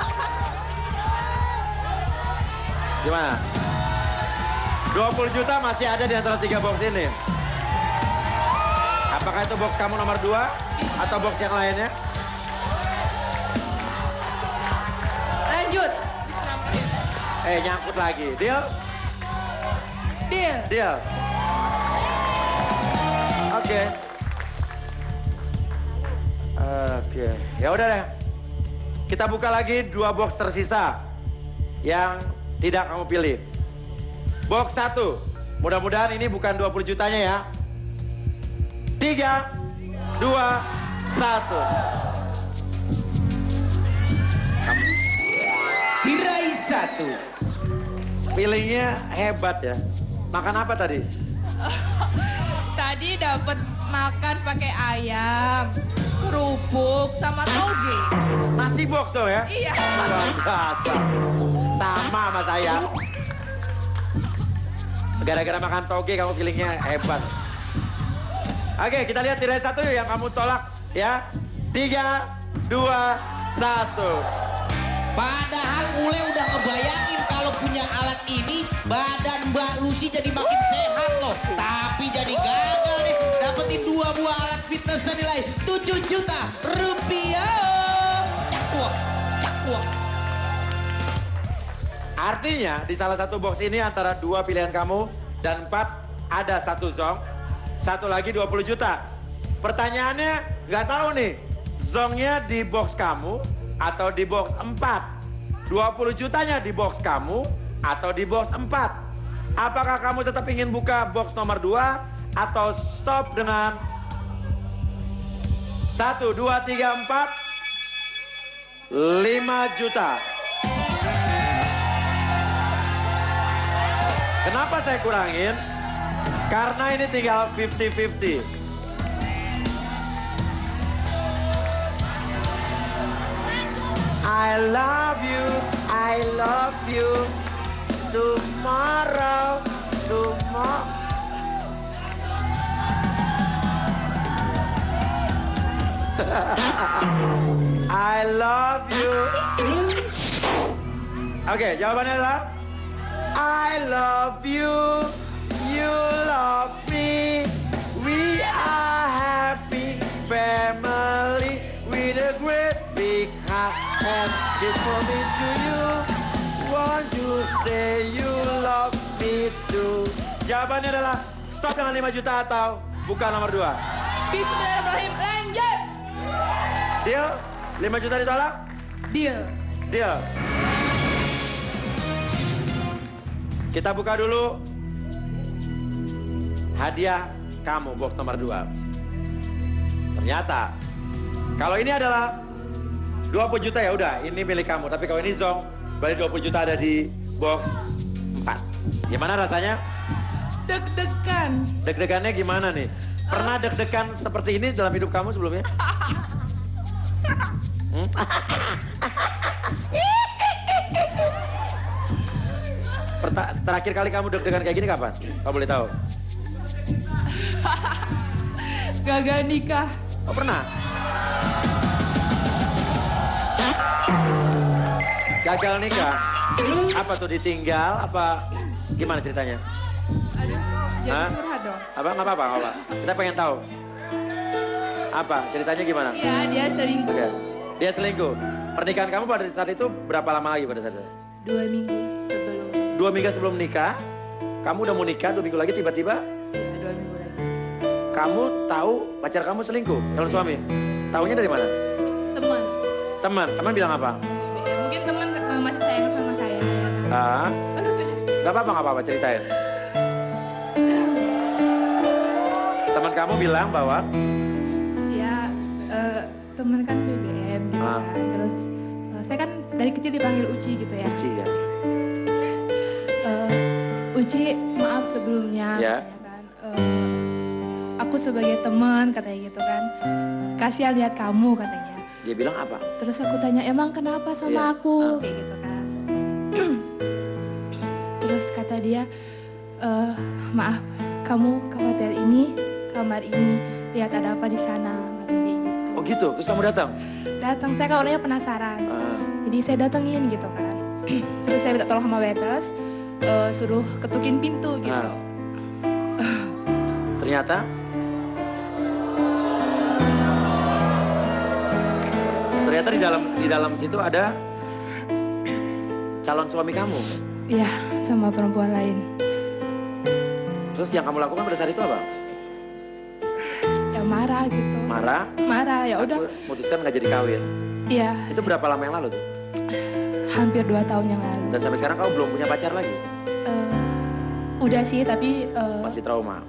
Gimana? 20 juta masih ada di antara 3 box ini. Apakah itu box kamu nomor 2 atau box yang lainnya? Lanjut. Nyangkut lagi. Deal? Deal. Deal. Oke. Oke. Ya udah deh. Kita buka lagi 2 box tersisa yang tidak kamu pilih. Box 1. Mudah-mudahan ini bukan 20 jutanya ya. 3, 2, 1. Diraih 1. Feelingnya hebat ya. Makan apa tadi? Tadi dapat makan pakai ayam, kerupuk sama toge. Nasi box tuh ya? Iya. Luar biasa. Sama sama saya. Gara-gara makan toge kamu feelingnya hebat. Oke, kita lihat tirai 1 yuk yang kamu tolak ya. 3, 2, 1. Padahal Ule udah ngebayangin kalau punya alat ini badan Mbak Lucy jadi makin sehat loh. Tapi jadi gagal deh dapetin 2 buah alat fitness senilai 7 juta rupiah. Cakuak, cakuak. Artinya di salah satu box ini antara 2 pilihan kamu dan 4 ada 1 zong. 1 lagi 20 juta. Pertanyaannya nggak tahu nih, zongnya di box kamu atau di box 4. 20 jutanya di box kamu atau di box 4. Apakah kamu tetap ingin buka box nomor 2 atau stop dengan 1, 2, 3, 4, 5 juta. Kenapa saya kurangin? Karena ini tinggal 50-50. I love you, tomorrow. I love you. Oke, jawabannya adalah I love you, you love me. We are happy family with a great big heart and this for me to you. Won't you say you love me too? Jawabannya adalah stop dengan 5 juta atau buka nomor 2. Bismillahirrahmanirrahim. Lanjut. Deal? 5 juta ditolak? Deal. Deal. Kita buka dulu hadiah kamu box nomor 2. Ternyata kalau ini adalah 20 juta ya udah ini milik kamu. Tapi kalau ini zong berarti 20 juta ada di box 4. Gimana rasanya? Deg-degan. Deg-degannya gimana nih? Pernah deg-degan seperti ini dalam hidup kamu sebelumnya? Terakhir kali kamu deg-degan kayak gini kapan? Kamu boleh tahu? Gagal nikah. Oh pernah? Gagal nikah? Apa tuh ditinggal? Apa Gimana ceritanya? Aduh, Hah? jangan curhat dong. Apa? Nggak apa-apa, nggak apa. Kita pengen tahu. Apa? Ceritanya gimana? Iya, dia selingkuh. Oke. Dia selingkuh. Pernikahan kamu pada saat itu berapa lama lagi pada saat itu? 2 minggu sebelum. 2 minggu sebelum nikah. Kamu udah mau nikah 2 minggu lagi tiba-tiba Iya, 2 minggu lagi. kamu tahu pacar kamu selingkuh, calon suami. Taunya dari mana? Teman. Teman bilang apa? Mungkin teman masih sayang sama saya. Ya kan? Ah, Aduh, saya. nggak apa-apa, ceritain. Teman kamu bilang bahwa Ya, teman kan BBM gitu Ah. kan. Terus saya kan dari kecil dipanggil Uci gitu ya. Uci ya. Uci, maaf sebelumnya. Ya. Katanya kan. Aku sebagai teman katanya gitu kan. Kasihan lihat kamu katanya. Dia bilang apa? Terus aku tanya, emang kenapa sama Iya. aku? Kayak gitu kan. Terus kata dia, maaf, kamu ke hotel ini, kamar ini, lihat ada apa di sana. Katanya kayak gitu. Oh gitu, terus kamu datang? Datang, saya kan orangnya penasaran. Ah, Jadi saya datengin gitu kan. Terus saya minta tolong sama waitress, suruh ketukin pintu gitu. ternyata? Ternyata di dalam situ ada calon suami kamu. Iya, sama perempuan lain. Terus yang kamu lakukan pada saat itu apa? Ya marah gitu. Marah? Marah, ya udah. Aku memutuskan nggak jadi kawin. Iya, Itu berapa lama yang lalu tuh? hampir 2 tahun yang lalu. Dan sampai sekarang kamu belum punya pacar lagi? Udah sih, tapi Masih trauma?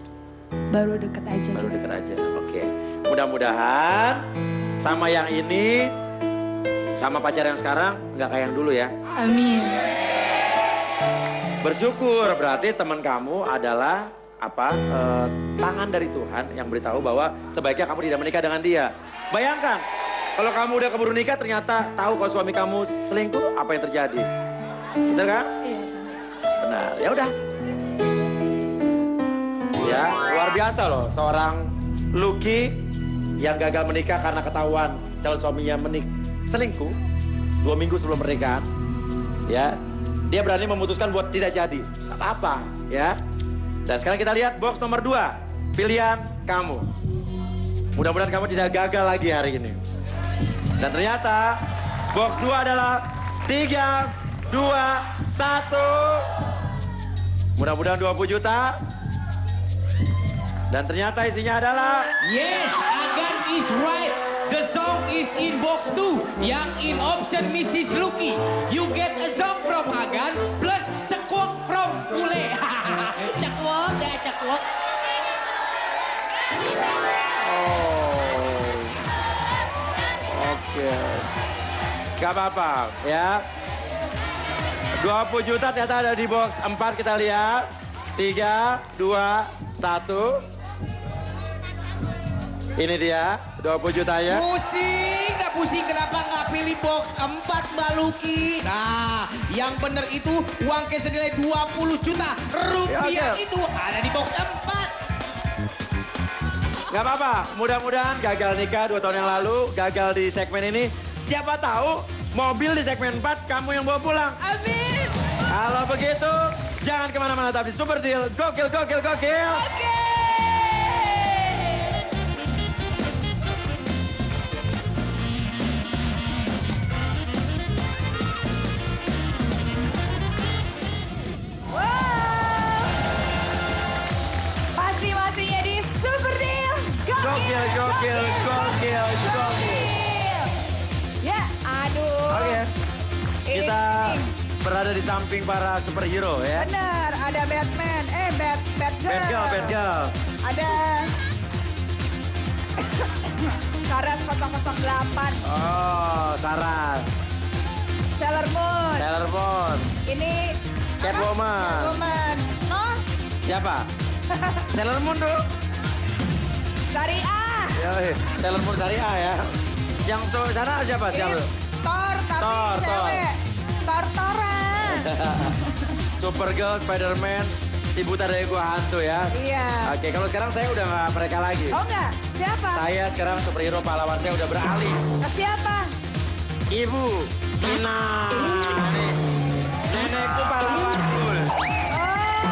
baru deket aja Baru gitu. deket aja, oke. Mudah-mudahan sama yang ini, sama pacar yang sekarang nggak kayak yang dulu ya. Amin. Bersyukur berarti teman kamu adalah tangan dari Tuhan yang beritahu bahwa sebaiknya kamu tidak menikah dengan dia. Bayangkan kalau kamu udah keburu nikah ternyata tahu kalau suami kamu selingkuh, apa yang terjadi? Betul kan? Iya. Benar. Ya udah. Ya, luar biasa loh seorang Lucky yang gagal menikah karena ketahuan calon suaminya selingkuh 2 minggu sebelum pernikahan. Ya, dia berani memutuskan buat tidak jadi. Tak apa-apa, ya. Dan sekarang kita lihat box nomor 2, pilihan kamu. Mudah-mudahan kamu tidak gagal lagi hari ini. Dan ternyata box 2 adalah 3, 2, 1. Mudah-mudahan 20 juta. Dan ternyata isinya adalah Yes, Agan is right. The song is in box 2. Yang in option Mrs. Lucky. You get a song from Agan plus cekwok from Ule. Cekwok ya, cekwok. Oke. Gak apa-apa ya. 20 juta ternyata ada di box 4, kita lihat. 3, 2, 1. Ini dia 20 jutanya. Pusing kenapa nggak pilih box 4 Mbak Lucky? Nah, yang bener itu uang cash senilai 20 juta rupiah Ya, oke. itu ada di box 4. Gak apa-apa, mudah-mudahan gagal nikah 2 tahun yang lalu, gagal di segmen ini. Siapa tahu mobil di segmen 4 kamu yang bawa pulang. Amin. Kalau begitu, jangan kemana-mana tapi Super Deal. Gokil, gokil, gokil. Oke. Masing-masingnya di Super Deal. Gokil, gokil, gokil, gokil. Ya, aduh. Oke, Ini kita penting. berada di samping para superhero ya. Bener, ada Batman, Batgirl. Batgirl. Ada Saras 008, Oh, Sarah, Sailor Moon. Sailor Moon. Ini Catwoman. Catwoman. Oh, Siapa? Sailor Moon tuh. Syariah. Ya, Sailor Moon Syariah ya. Yang tuh sana siapa? Ini Siapa? Thor, tapi Thor. cewek. Thor-Thoran. Supergirl, Spider-Man, si buta dari gua hantu ya. Iya. Oke, kalau sekarang saya udah nggak mereka lagi. Oh enggak, siapa? Saya sekarang superhero pahlawan saya udah beralih. Siapa? Ibu, Ina. Nenekku pahlawanku. Oh,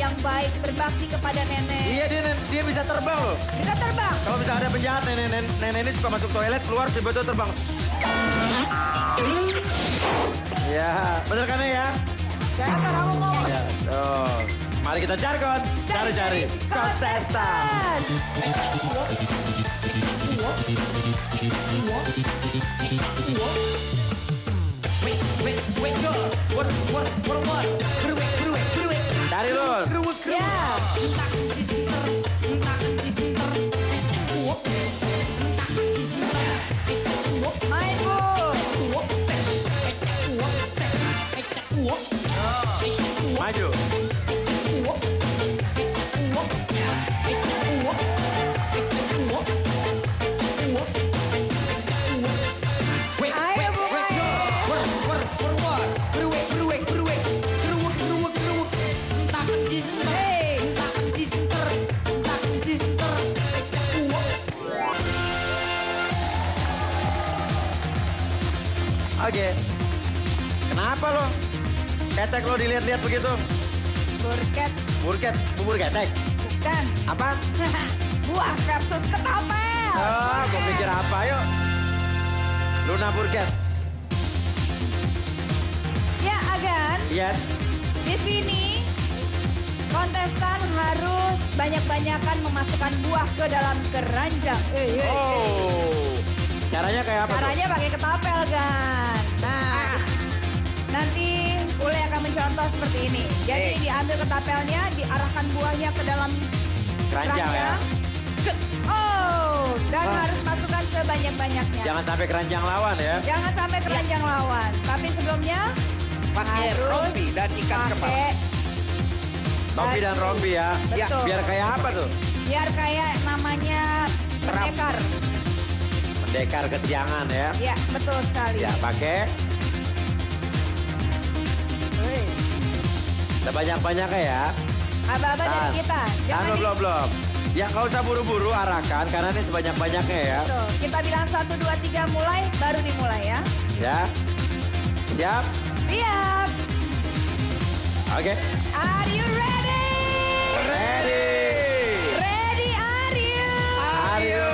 yang baik, berbakti kepada nenek. Iya dia bisa terbang loh. Bisa terbang. Kalau misalnya ada penjahat, nenek ini suka masuk toilet, keluar tiba-tiba terbang. Ya, bener kan ya? Jangan kamu ngomong. Ya, tuh. Mari kita jargon, cari-cari kontestan. Cari Lun. Ya. Main Bu. Maju. Ayo Bu, ayo. Hey. Oke. Kenapa lo? Ketek lo dilihat-lihat begitu? Burket. Bubur ketek. Bukan. Apa? Buah versus ketapel. Oh, gue pikir apa yuk? Luna Burket. Ya Agan, Yes. di sini kontestan harus banyak-banyakan memasukkan buah ke dalam keranjang. Oh. Caranya kayak apa tuh? Caranya pakai ketapel kan. Nah, nanti Ule akan mencontoh seperti ini. Jadi diambil ketapelnya, diarahkan buahnya ke dalam Keranjang ya? Oh, dan harus masukkan sebanyak-banyaknya. Jangan sampai keranjang lawan ya. Jangan sampai keranjang lawan. Tapi sebelumnya Pakai harus rompi dan ikan kepala. pakai Topi dan rompi ya. Betul. Biar kayak apa tuh? biar kayak namanya pendekar. Pendekar kesiangan ya. Ya, betul sekali. Ya, pakai Wih. sebanyak-banyaknya ya. Aba-aba dari kita. Jangan di- belum. Ya nggak usah buru-buru arahkan karena ini sebanyak-banyaknya ya. Tuh, kita bilang 1, 2, 3 mulai, baru dimulai ya. Ya. Siap? Siap. Oke. Are you ready? Ready. Ready are you? Ayo.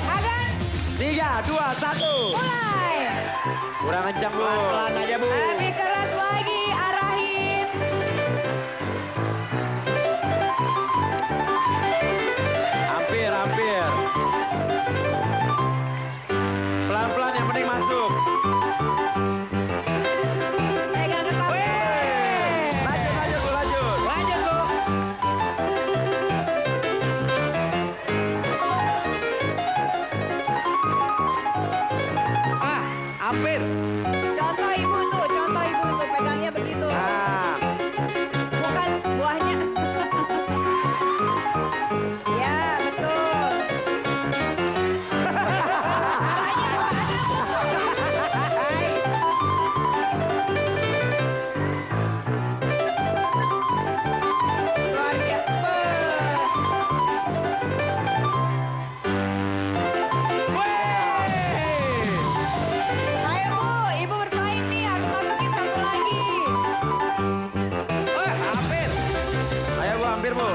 Agan, 3, 2, 1. mulai. Kurang kencang Bu. Pelan aja Bu. Lebih keras lagi, arahin. Hampir. Pelan-pelan yang penting masuk. Pegang ketapel. Lanjut Bu, lanjut. Lanjut Bu. Hampir. Contoh ibu tuh, pegangnya begitu. Nah, Bukan buahnya. Ya, betul. Arahnya kemana tuh? Luar biasa. Ayo Bu, ibu bersaing nih, harus masukin satu lagi. Hampir. ayo Bu, hampir Bu.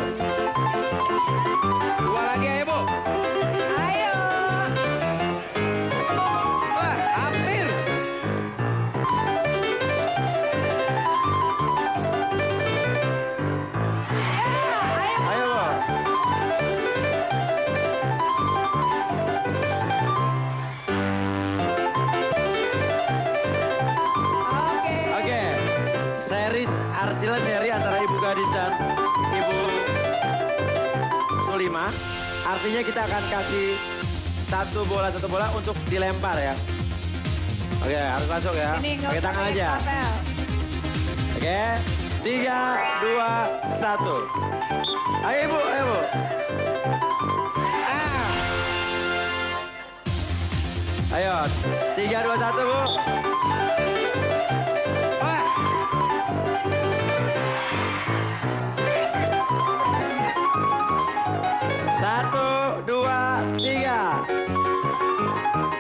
2 lagi ayo Bu. Ayo. Hampir. Ya, ayo. Ayo Bu. Oke. Oke. Seri antara Ibu Gadis dan Ibu Sulima. Artinya kita akan kasih satu bola untuk dilempar ya. Oke, harus masuk ya. Ini nggak Pakai usah tangan pakai aja. ketapel. Oke. 3, 2, 1. Ayo Ibu, ayo Bu. Ayo, 3, 2, 1 Bu. Satu, dua, tiga.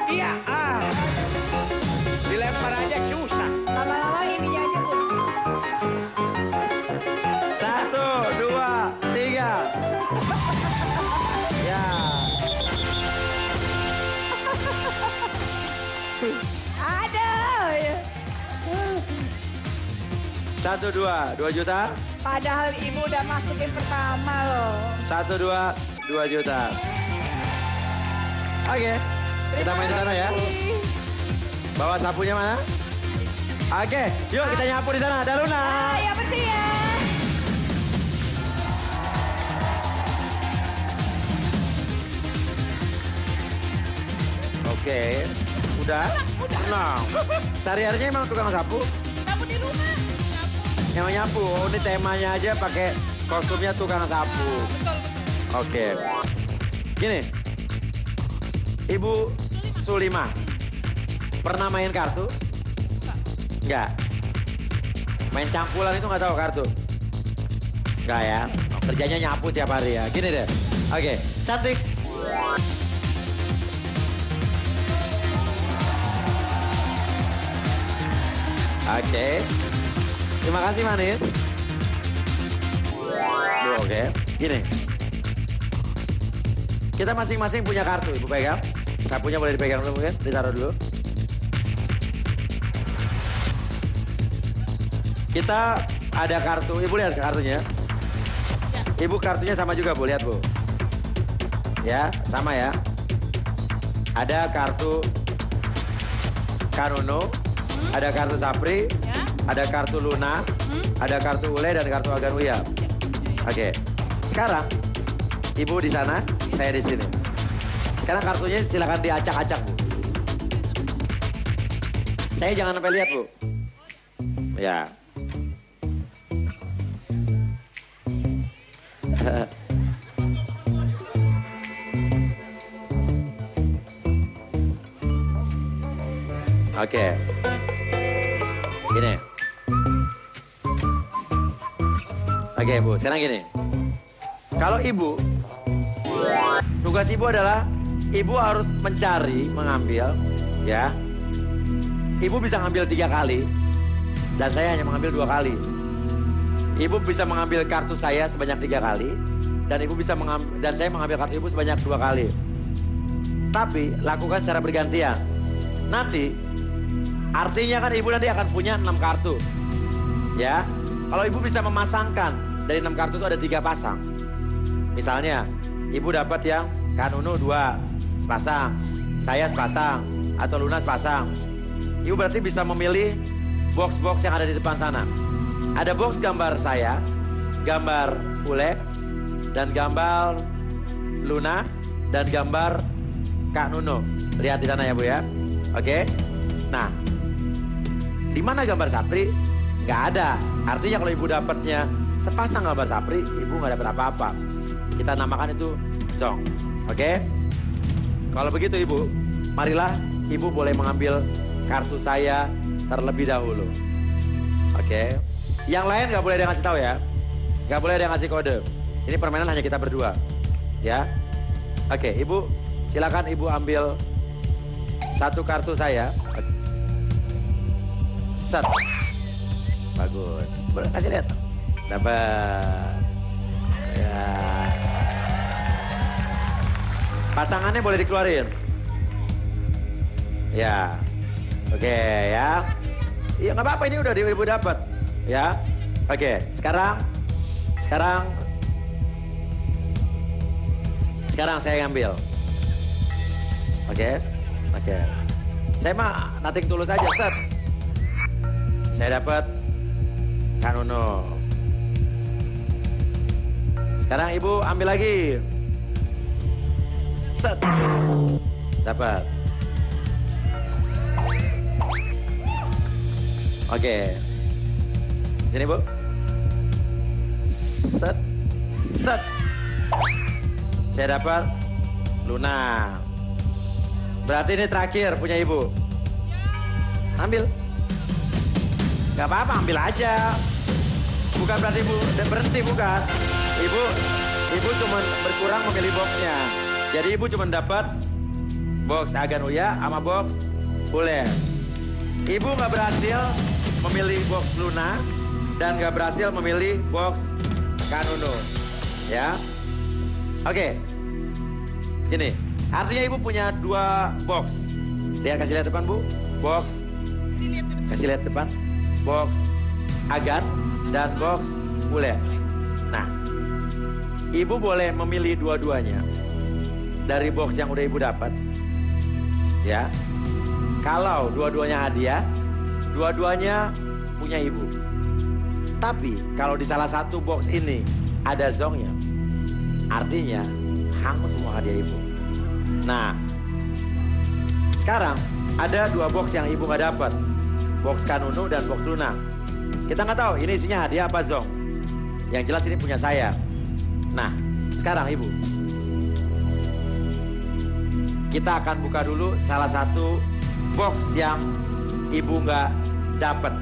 Iya. Dilempar aja susah. Lama-lama ininya aja Bu. 1, 1, 2, 2 juta. Padahal ibu udah masukin pertama loh. 1, 2, 2 juta. Oke, kita main di sana ya. Bawa sapunya mana? Oke, yuk kita nyapu di sana. Ada Luna. Ya bersih ya. Oke, udah? Nah, sehari-harinya emang tukang sapu? Sapu di rumah. Emang nyapu, oh ini temanya aja pakai kostumnya tukang sapu. Oke. Gini, Ibu Sulima, pernah main kartu? Enggak. Main cangkulan itu nggak tahu kartu? Enggak ya, oh, kerjanya nyapu tiap hari ya. Gini deh, oke, cantik. Oke, terima kasih manis. Oke, gini. Kita masing-masing punya kartu, Ibu pegang. Sapunya boleh dipegang dulu mungkin, ditaruh dulu. Kita ada kartu, Ibu lihat kartunya. Ibu kartunya sama juga Bu, lihat Bu. Ya, sama ya. Ada kartu Kanuno, ada kartu Sapri, ada kartu Luna, ada kartu Ule dan kartu Agan Uya. Oke, sekarang Ibu di sana, saya di sini. Sekarang kartunya silakan diacak-acak Bu. Saya jangan sampai lihat Bu. Ya. Oke. Gini. Oke Bu, sekarang gini. Kalau Ibu, tugas Ibu adalah Ibu harus mencari, mengambil, ya. Ibu bisa ngambil 3 kali, dan saya hanya mengambil 2 kali. Ibu bisa mengambil kartu saya sebanyak 3 kali, dan Ibu bisa dan saya mengambil kartu Ibu sebanyak 2 kali. Tapi lakukan secara bergantian. Nanti, artinya kan Ibu nanti akan punya 6 kartu, ya. Kalau Ibu bisa memasangkan dari 6 kartu itu ada 3 pasang. Misalnya, Ibu dapat yang Kanuno 2 sepasang, saya sepasang, atau Luna sepasang. Ibu berarti bisa memilih box-box yang ada di depan sana. Ada box gambar saya, gambar Ule, dan gambar Luna, dan gambar Kak Nuno. Lihat di sana ya Bu ya. Oke. Nah, di mana gambar Sapri? Nggak ada. Artinya kalau Ibu dapatnya sepasang gambar Sapri, Ibu nggak dapat apa-apa. Kita namakan itu zong. Oke? Kalau begitu Ibu, marilah Ibu boleh mengambil kartu saya terlebih dahulu. Oke? Yang lain nggak boleh ada yang ngasih tahu ya. Nggak boleh ada yang ngasih kode. Ini permainan hanya kita berdua. Ya? Oke, Ibu silakan Ibu ambil 1 kartu saya. Set. Bagus. Boleh kasih lihat. Dapat. Ya. Pasangannya boleh dikeluarin. Ya. Oke ya. Iya nggak apa-apa, ini udah Ibu dapat. Ya. Oke, sekarang saya ngambil. Oke. Saya mah nothing tulus aja, set. Saya dapat Kanuno. Sekarang Ibu ambil lagi. Set. Dapat. Oke. Sini Bu. Set. Saya dapat Luna. Berarti ini terakhir punya Ibu. Ambil. Gak apa-apa, ambil aja. Bukan berarti Ibu berhenti, bukan. Ibu cuma berkurang memilih boxnya. Jadi Ibu cuma dapat box Agan Uya sama box Ule. Ibu nggak berhasil memilih box Luna dan nggak berhasil memilih box Kanuno. Ya. Oke. Gini, artinya Ibu punya 2 box. Lihat, kasih lihat depan Bu. Box. Kasih lihat depan. Box Agan dan box Ule. Nah, ibu boleh memilih dua-duanya dari box yang udah ibu dapat. Ya, kalau dua-duanya hadiah, dua-duanya punya ibu. Tapi kalau di salah satu box ini ada zongnya, artinya hangus semua hadiah ibu. Nah, sekarang ada dua box yang ibu nggak dapat, box Kanunu dan box Luna. Kita nggak tahu ini isinya hadiah apa zong. Yang jelas ini punya saya. Nah, sekarang ibu, kita akan buka dulu salah satu box yang ibu nggak dapat,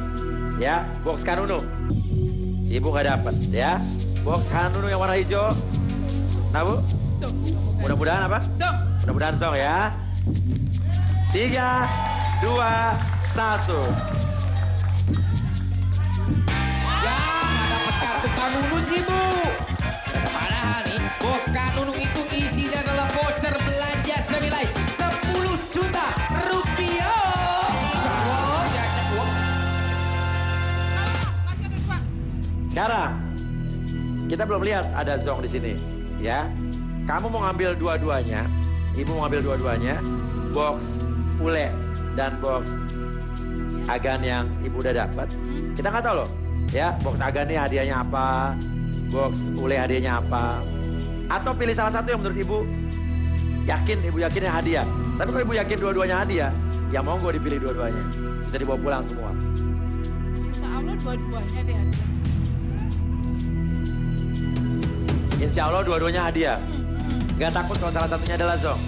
ya, box Kanunu. Ibu nggak dapat, ya, box Kanunu yang warna hijau. Nah bu, mudah-mudahan apa? Mudah-mudahan zong ya. 3, 2, 1. Ya, nggak dapat kartu Kanunu sih, Bu. Padahal nih, bos Kanunu itu isinya adalah voucher belanja senilai 10 juta rupiah. Cekwok, ya cekwok. Sekarang kita belum lihat ada zong di sini, ya. Kamu mau ngambil dua-duanya, ibu mau ngambil dua-duanya, box Ule dan box Agan yang ibu udah dapat. Kita nggak tahu loh, ya. Box Agan ini hadiahnya apa, box Ule hadiahnya apa. Atau pilih salah satu yang menurut ibu yakinnya hadiah. Tapi kalau ibu yakin dua-duanya hadiah, ya monggo dipilih dua-duanya. Bisa dibawa pulang semua. Insya Allah dua-duanya deh hadiah. Insya Allah dua-duanya hadiah. Gak takut kalau salah satunya adalah zong.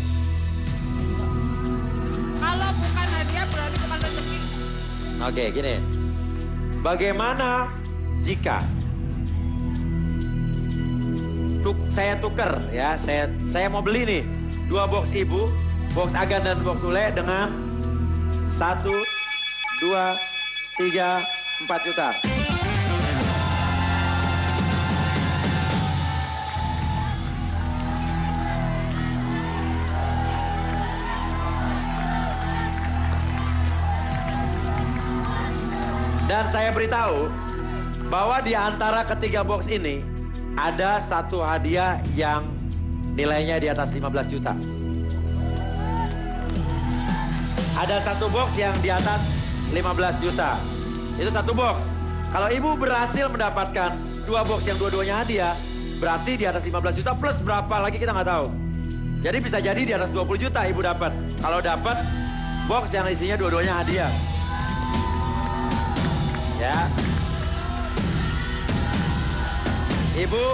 Kalau bukan hadiah berarti bukan rezeki. Oke, gini. Bagaimana jika saya tuker, ya, saya mau beli nih dua box ibu, box Agan dan box Ule dengan 1, 2, 3, 4 juta. Dan saya beritahu bahwa di antara ketiga box ini ada satu hadiah yang nilainya di atas 15 juta. Ada satu box yang di atas 15 juta. Itu satu box. Kalau ibu berhasil mendapatkan dua box yang dua-duanya hadiah, berarti di atas 15 juta plus berapa lagi kita nggak tahu. Jadi bisa jadi di atas 20 juta ibu dapat. Kalau dapat box yang isinya dua-duanya hadiah. Ya. Ibu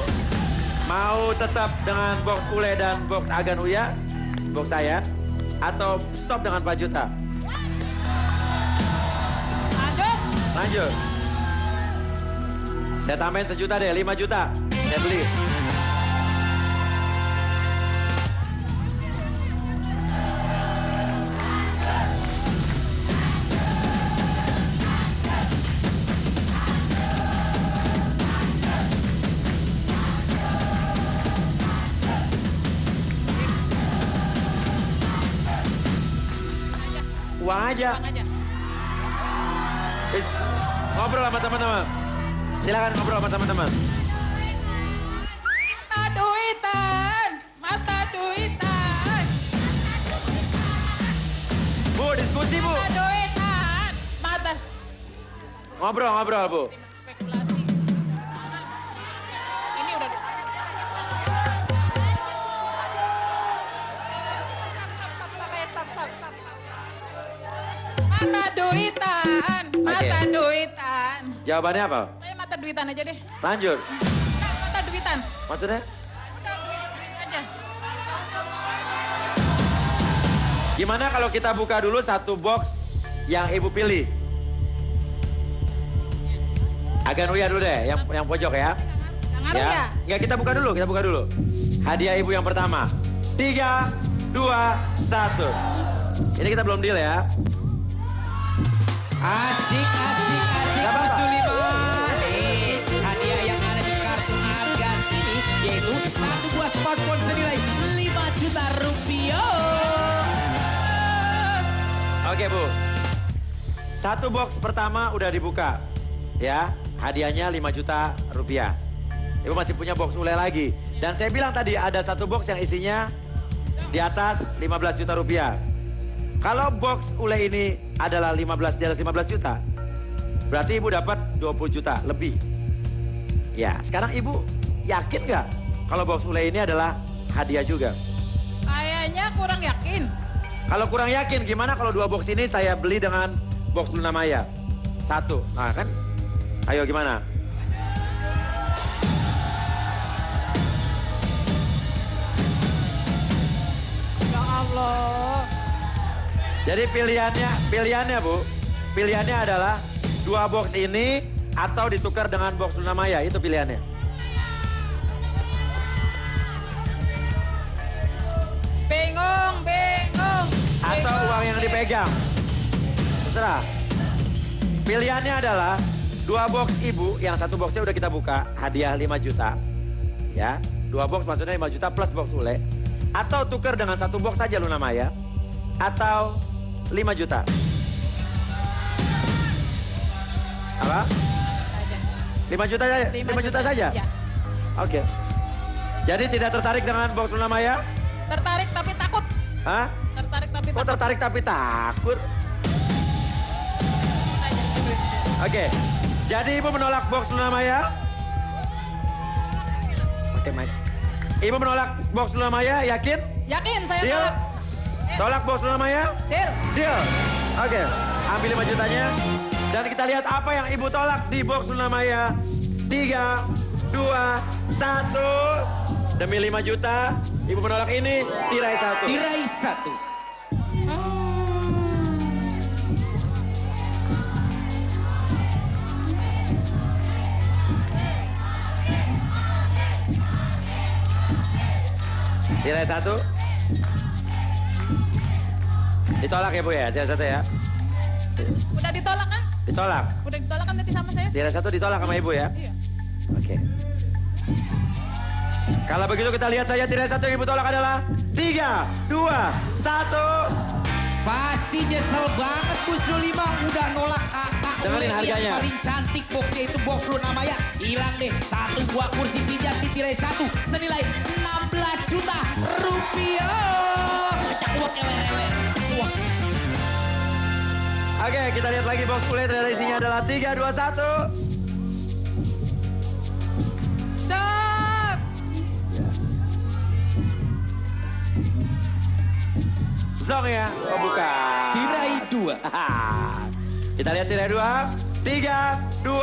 mau tetap dengan box Ule dan box Agan Uya, box saya, atau stop dengan 4 juta? Lanjut. Saya tambahin 1 juta deh, 5 juta. Saya beli. Uang aja. Ngobrol sama teman-teman. Silakan ngobrol sama teman-teman. Mata duitan. Bu, diskusi bu. Mata duitan. Mata. Ngobrol bu. Spekulasi. Ini udah. Stop. Mata duitan. Jawabannya apa? Saya mata duitan aja deh. Lanjut. Mata duitan. Maksudnya? Udah duit aja. Gimana kalau kita buka dulu satu box yang ibu pilih? Agan Uya dulu deh, yang pojok ya. Ngaruh ya? Enggak, kita buka dulu. Hadiah ibu yang pertama. 3, 2, 1. Ini kita belum deal ya. Asik, Mas Suliman. Hadiah yang ada di kartu Agan ini yaitu satu buah smartphone senilai 5 juta rupiah. Oke Bu. Satu box pertama udah dibuka. Ya, hadiahnya 5 juta rupiah. Ibu masih punya box ule lagi. Dan saya bilang tadi ada satu box yang isinya di atas 15 juta rupiah. Kalau box ule ini adalah 15 di atas 15 juta, berarti ibu dapat 20 juta lebih. Ya, sekarang ibu yakin nggak kalau box ule ini adalah hadiah juga? Kayaknya kurang yakin. Kalau kurang yakin, gimana kalau 2 box ini saya beli dengan box Luna Maya? 1, nah kan? Ayo gimana? Ya Allah. Jadi pilihannya Bu, pilihannya adalah 2 box ini atau ditukar dengan box Luna Maya, itu pilihannya. Bingung. Atau uang yang dipegang. Terserah. Pilihannya adalah 2 box ibu, yang 1 boxnya udah kita buka, hadiah 5 juta. Ya, 2 box maksudnya 5 juta plus box ule. Atau tukar dengan 1 box saja Luna Maya. Atau 5 juta. Apa? 5 juta saja? 5 juta saja? Ya. Oke. Jadi tidak tertarik dengan box Luna Maya? Tertarik tapi takut. Hah? Tertarik tapi Oh takut. tertarik tapi takut? Oke. Jadi ibu menolak box Luna Maya? Pakai mic. Ibu menolak box Luna Maya, yakin? Yakin saya Deal? tolak. Tolak box Luna Maya? Deal. Deal. Oke. Ambil 5 jutanya. Dan kita lihat apa yang ibu tolak di box Luna Maya. 3, 2, 1. Demi 5 juta, ibu menolak ini, tirai 1. Tirai 1. Tirai 1. Ditolak ya Bu ya, tirai 1 ya. Udah ditolak kan? Ditolak. Udah ditolak kan tadi sama saya? Tirai 1 ditolak sama ibu ya. Iya. Oke. Kalau begitu kita lihat saja tirai 1 yang ibu tolak adalah 3, 2, 1. Pasti nyesel banget Bu Sulima udah nolak kakak Dengerin ule harganya. yang paling cantik boxnya itu box Luna Maya. Hilang deh 1 buah kursi pijat di tirai 1 senilai 16 juta rupiah. Cakuak ewe-ewe. Wah. Oke, kita lihat lagi box kulit. Ternyata isinya adalah 3, 2, 1. Sok. Zong ya? Oh bukan. Tirai 2. Kita lihat tirai 2. 3, 2,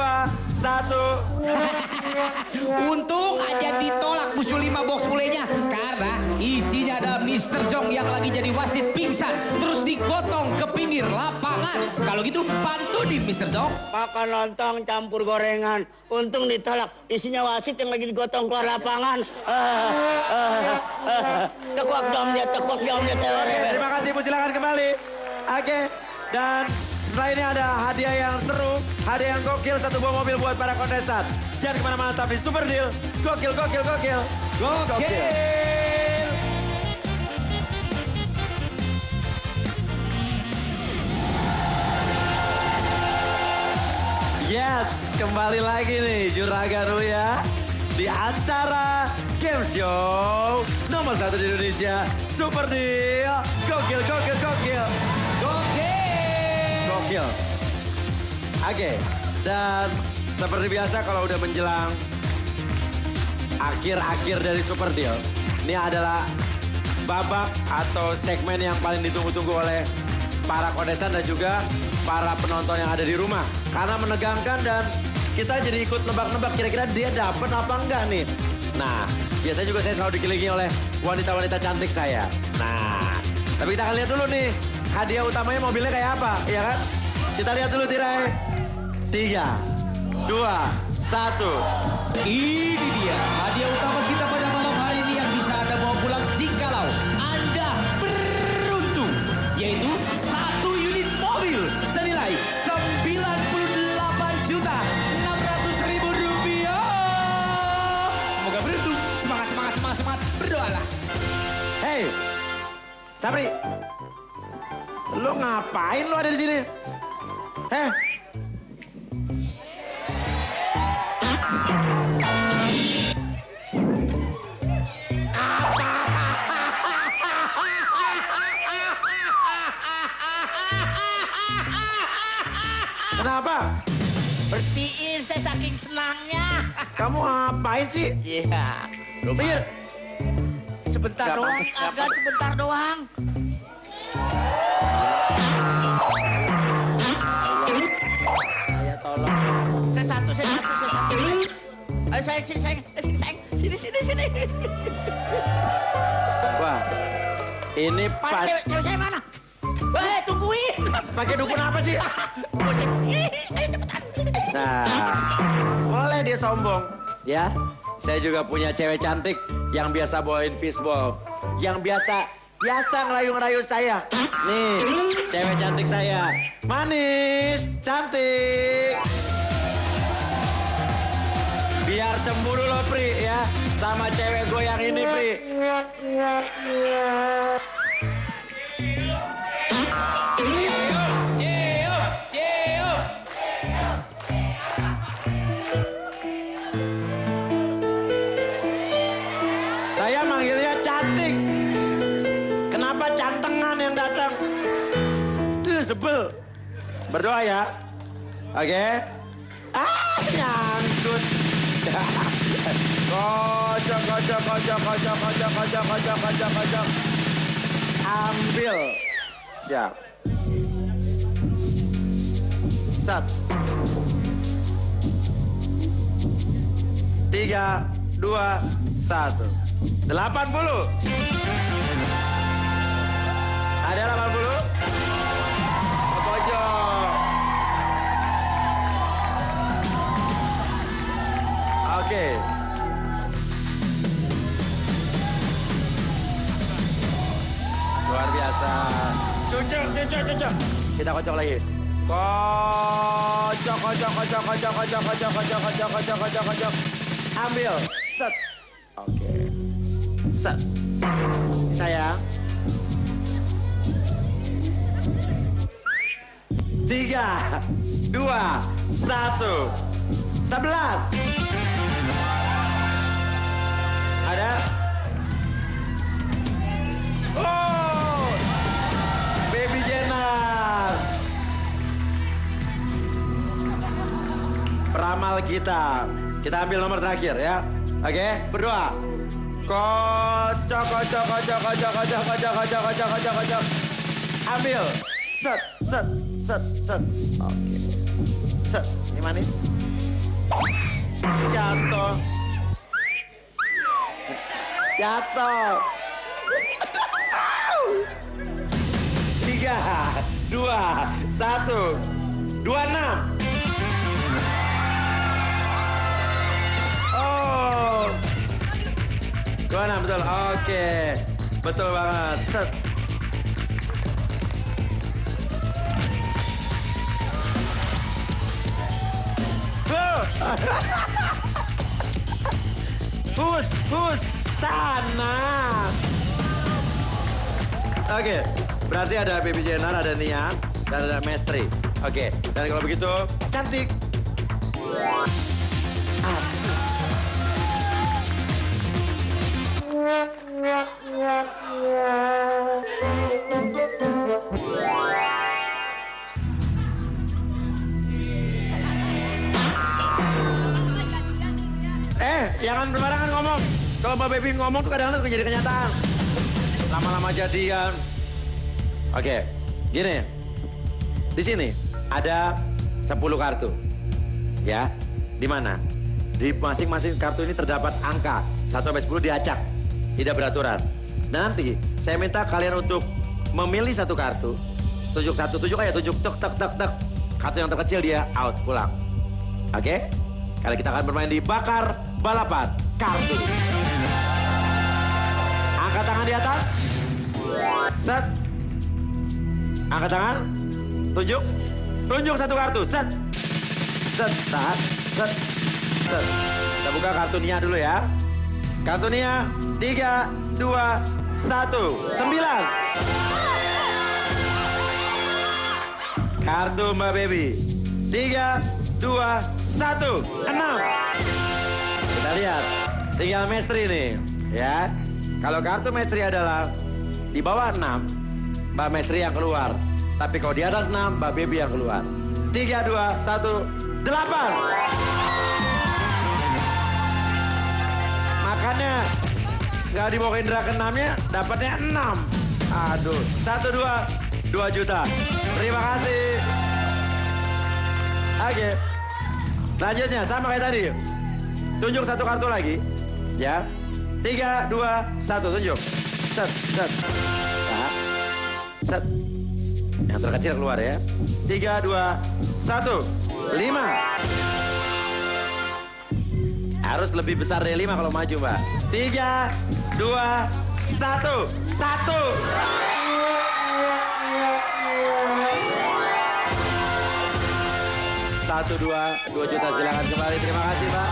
1. Untung aja ditolak Bu Sulima box ulenya karena isinya ada Mr. Zong yang lagi jadi wasit pingsan terus digotong ke pinggir lapangan. Kalau gitu pantuni Mr. Zong. Makan lontong campur gorengan. Untung ditolak. Isinya wasit yang lagi digotong keluar lapangan. Tekuak dom dia. Terima kasih Bu, silakan kembali. Oke, dan setelah ini ada hadiah yang seru, hadiah yang gokil, 1 buah mobil buat para kontestan. Jangan kemana-mana, tapi Super Deal, gokil. Gokil. Yes, kembali lagi nih Juragan Uya di acara Game Show nomor 1 di Indonesia, Super Deal, gokil. Oke, dan seperti biasa kalau udah menjelang akhir dari Super Deal, ini adalah babak atau segmen yang paling ditunggu-tunggu oleh para kontestan dan juga para penonton yang ada di rumah. Karena menegangkan dan kita jadi ikut nebak-nebak kira-kira dia dapat apa enggak nih. Nah, biasanya juga saya selalu dikelilingi oleh wanita-wanita cantik saya. Nah, tapi kita akan lihat dulu nih hadiah utamanya mobilnya kayak apa, ya kan? Kita lihat dulu tirai. 3, 2, 1. Ini dia hadiah utama kita pada malam hari ini yang bisa Anda bawa pulang jikalau Anda beruntung. Yaitu 1 unit mobil senilai 98 juta 600 ribu rupiah. Semoga beruntung. Semangat. Berdoalah. Hey, Sabri. Lu ngapain lu ada di sini? Kenapa? Bertiin saya saking senangnya. Kamu ngapain sih? Iya. Pikir. Sebentar Nggak doang, pantas, nggak Agan, sebentar doang. Ya tolong. Saya satu. Ayo sayang, sini. Wah, ini Mana pas. cewek saya mana? Weh, tungguin. Pakai dukun apa sih? Ayo cepetan. Nah, boleh dia sombong. Ya, saya juga punya cewek cantik yang biasa bawain fishball. Yang biasa ngerayu-ngerayu saya. Nih, cewek cantik saya. Manis, cantik. Biar cemburu lo, Pri, ya. Sama cewek goyang ini, Pri. Saya manggilnya cantik. Kenapa cantengan yang datang? Sebel. Berdoa ya. Oke. Nyangkut. Kocok. Ambil. Siap. Set. 3, 2, 1. 80. Ada 80? Ke pojok. Oke. Luar biasa. Cucuk. Kita kocok lagi. Kocok. Ambil. Set. Oke. Set. Sayang. 3, 2, 1. 11. Ada? Oh! Baby Jenner. Peramal kita. Kita ambil nomor terakhir ya. Oke, berdoa. Kocok. Ambil. Set. Oke. Set. Ini manis. Jatuh. 3, 2, 1. 26. Oh. 26 betul. Oke. Betul banget. Set. Hus, sana. Oke, berarti ada Baby Jenner, ada Nia, dan ada Mestri. Oke, dan kalau begitu, cantik. Jangan berbarengan ngomong. Kalau Mbak Baby ngomong tuh kadang-kadang jadi kenyataan. Lama-lama jadian. Oke, gini. Di sini ada 10 kartu. Ya, di mana? Di masing-masing kartu ini terdapat angka 1 sampai 10 diacak. Tidak beraturan. Dan nanti saya minta kalian untuk memilih satu kartu. Tunjuk satu, tunjuk aja, tunjuk tek. Kartu yang terkecil dia out, pulang. Oke? Kali kita akan bermain di bakar balapan kartu. Angkat tangan di atas. Set. Angkat tangan. Tunjuk. Tunjuk satu kartu. Set. Tahan. Set. Kita buka kartu Nia dulu ya. Kartu Nia. 3, 2, 1. 9. Kartu Mbak Baby. 3, 2, 1. 6. tinggal Mestri nih, ya. Kalau kartu Mestri adalah di bawah 6, Mbak Mestri yang keluar. Tapi kalau di atas 6, Mbak Baby yang keluar. 3, 2, 1, 8. Makanya nggak dibawa ke Indra ke-6-nya, dapatnya 6. Aduh, 1, 2 juta. Terima kasih. Oke. Selanjutnya sama kayak tadi. Tunjuk satu kartu lagi. Ya. 3, 2, 1, tunjuk. Set, set. Nah. Set. Yang terkecil keluar ya. 3, 2, 1. 5. Harus lebih besar dari 5 kalau maju, Mbak. 3, 2, 1. 1. 1, 2 juta, silakan kembali. Terima kasih, Pak.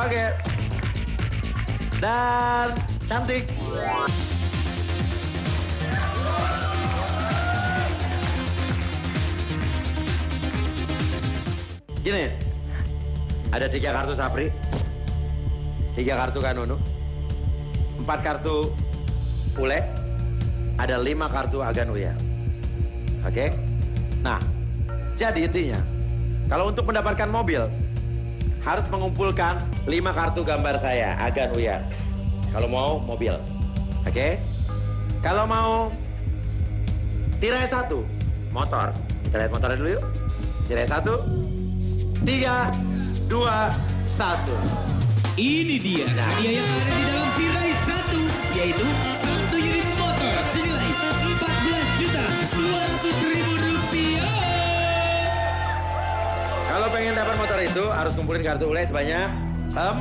Oke. Dan cantik. Gini, ada 3 kartu Sapri, 3 kartu Kanunu, 4 kartu Ule, ada 5 kartu Agan Uya. Oke? Nah, jadi intinya, kalau untuk mendapatkan mobil, harus mengumpulkan 5 kartu gambar saya, Agan Uya. Kalau mau mobil, oke? Kalau mau tirai 1, motor. Kita lihat motornya dulu yuk. Tirai 1, 3, 2, 1. Ini dia hadiah yang ada di dalam tirai 1, yaitu 1 unit motor senilai 14.200.000 rupiah. Kalau pengen dapat motor itu harus kumpulin kartu Ule sebanyak 4.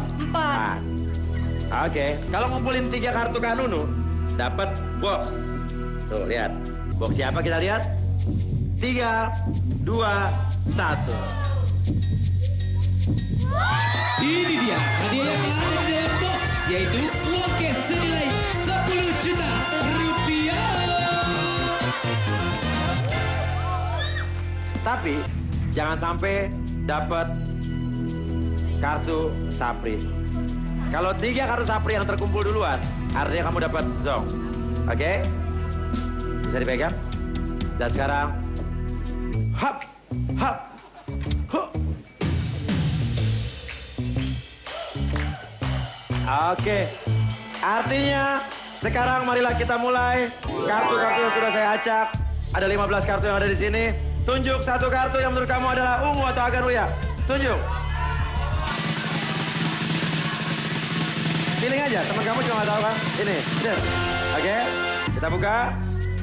Oke, kalau ngumpulin 3 kartu Kanunu, dapat box. Tuh, lihat. Box siapa kita lihat? 3, 2, 1. Ini dia hadiah yang ada di dalam box, yaitu uang cash senilai 10 juta rupiah. Tapi jangan sampai dapat kartu Sapri. Kalau 3 kartu Sapri yang terkumpul duluan, artinya kamu dapat zong. Oke? Bisa dipegang. Dan sekarang, hap, hap, huh. Oke, artinya sekarang marilah kita mulai. Kartu-kartu yang sudah saya acak, ada 15 kartu yang ada di sini. Tunjuk satu kartu yang menurut kamu adalah ungu atau Agan Uya. Tunjuk. Feeling aja, teman kamu cuma nggak tahu kan? Ini, bener. Oke, kita buka.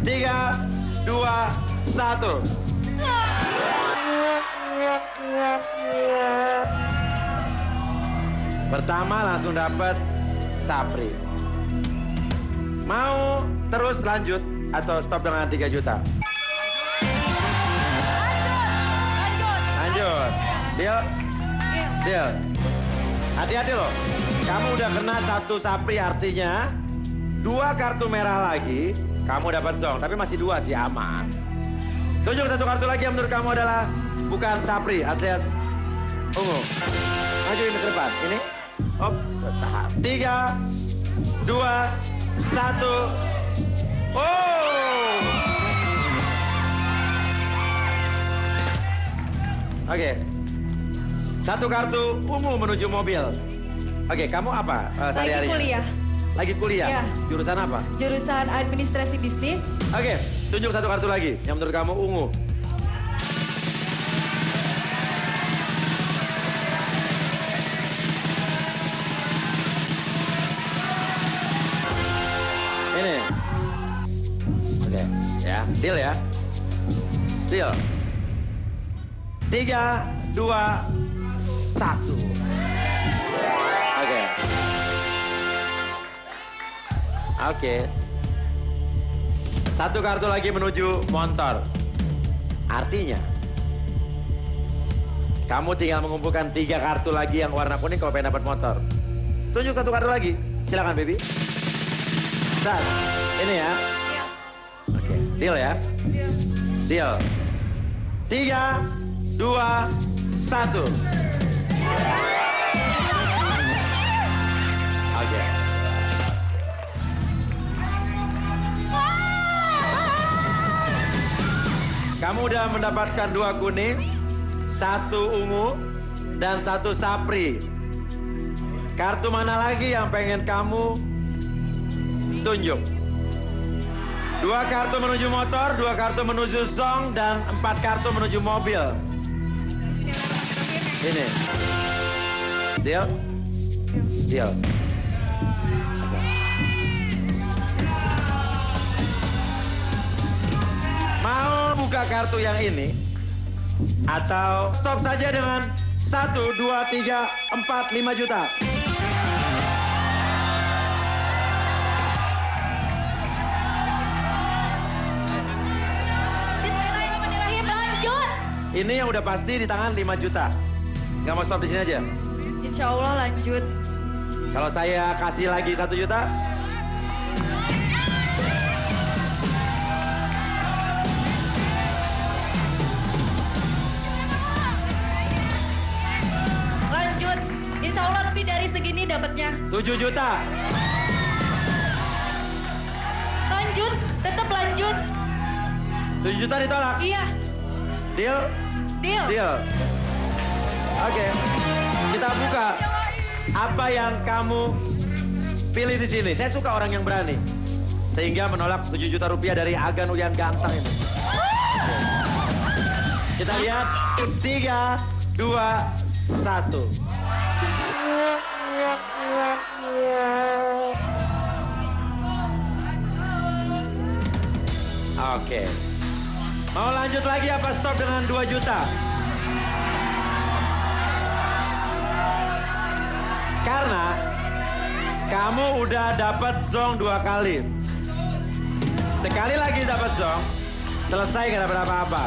3, 2, 1. Pertama langsung dapat Sapri. Mau terus lanjut atau stop dengan 3 juta? Lanjut. Deal? Deal. Hati-hati loh. Kamu udah kena 1 Sapri, artinya 2 kartu merah lagi. Kamu dapat zong, tapi masih 2 sih, aman. Tunjuk 1 kartu lagi yang menurut kamu adalah bukan Sapri, alias ungu. Majuin ke depan. Ini. Hop, setahap. 3, 2, 1. Oh! Oke. 1 kartu ungu menuju mobil. Oke, kamu apa sehari-harinya? Lagi kuliah. Lagi kuliah? Ya. Jurusan apa? Jurusan administrasi bisnis. Oke, tunjuk 1 kartu lagi yang menurut kamu ungu. Ini. Oke, ya. Deal ya. Deal. 3, 2, 1. Oke. Oke. 1 kartu lagi menuju motor. Artinya, kamu tinggal mengumpulkan 3 kartu lagi yang warna kuning kalau pengen dapat motor. Tunjuk 1 kartu lagi. Silakan, baby. Start. Ini ya. Oke, deal ya. Deal. 3, 2, 1. Kamu udah mendapatkan 2 kuning, 1 ungu, dan 1 sapri. Kartu mana lagi yang pengen kamu tunjuk? 2 kartu menuju motor, 2 kartu menuju zong, dan 4 kartu menuju mobil. Ini. Deal? Deal. Mau buka kartu yang ini? Atau stop saja dengan 1, 2, 3, 4, 5 juta? Bismillahirrahmanirrahim, lanjut. Ini yang udah pasti di tangan 5 juta. Nggak mau stop di sini aja? Insya Allah lanjut. Kalau saya kasih lagi 1 juta? Lanjut. Insya Allah lebih dari segini dapatnya. 7 juta. Lanjut, tetap lanjut. 7 juta ditolak? Iya, Deal? deal. Deal. Oke. Kita buka. Apa yang kamu pilih di sini? Saya suka orang yang berani. Sehingga menolak 7 juta rupiah dari Agan Uyan Ganteng ini. Kita lihat. 3, 2, 1. Oke. Mau lanjut lagi apa stop dengan 2 juta? Karena kamu udah dapat zong 2 kali. Sekali lagi dapat zong, selesai gak dapat apa-apa.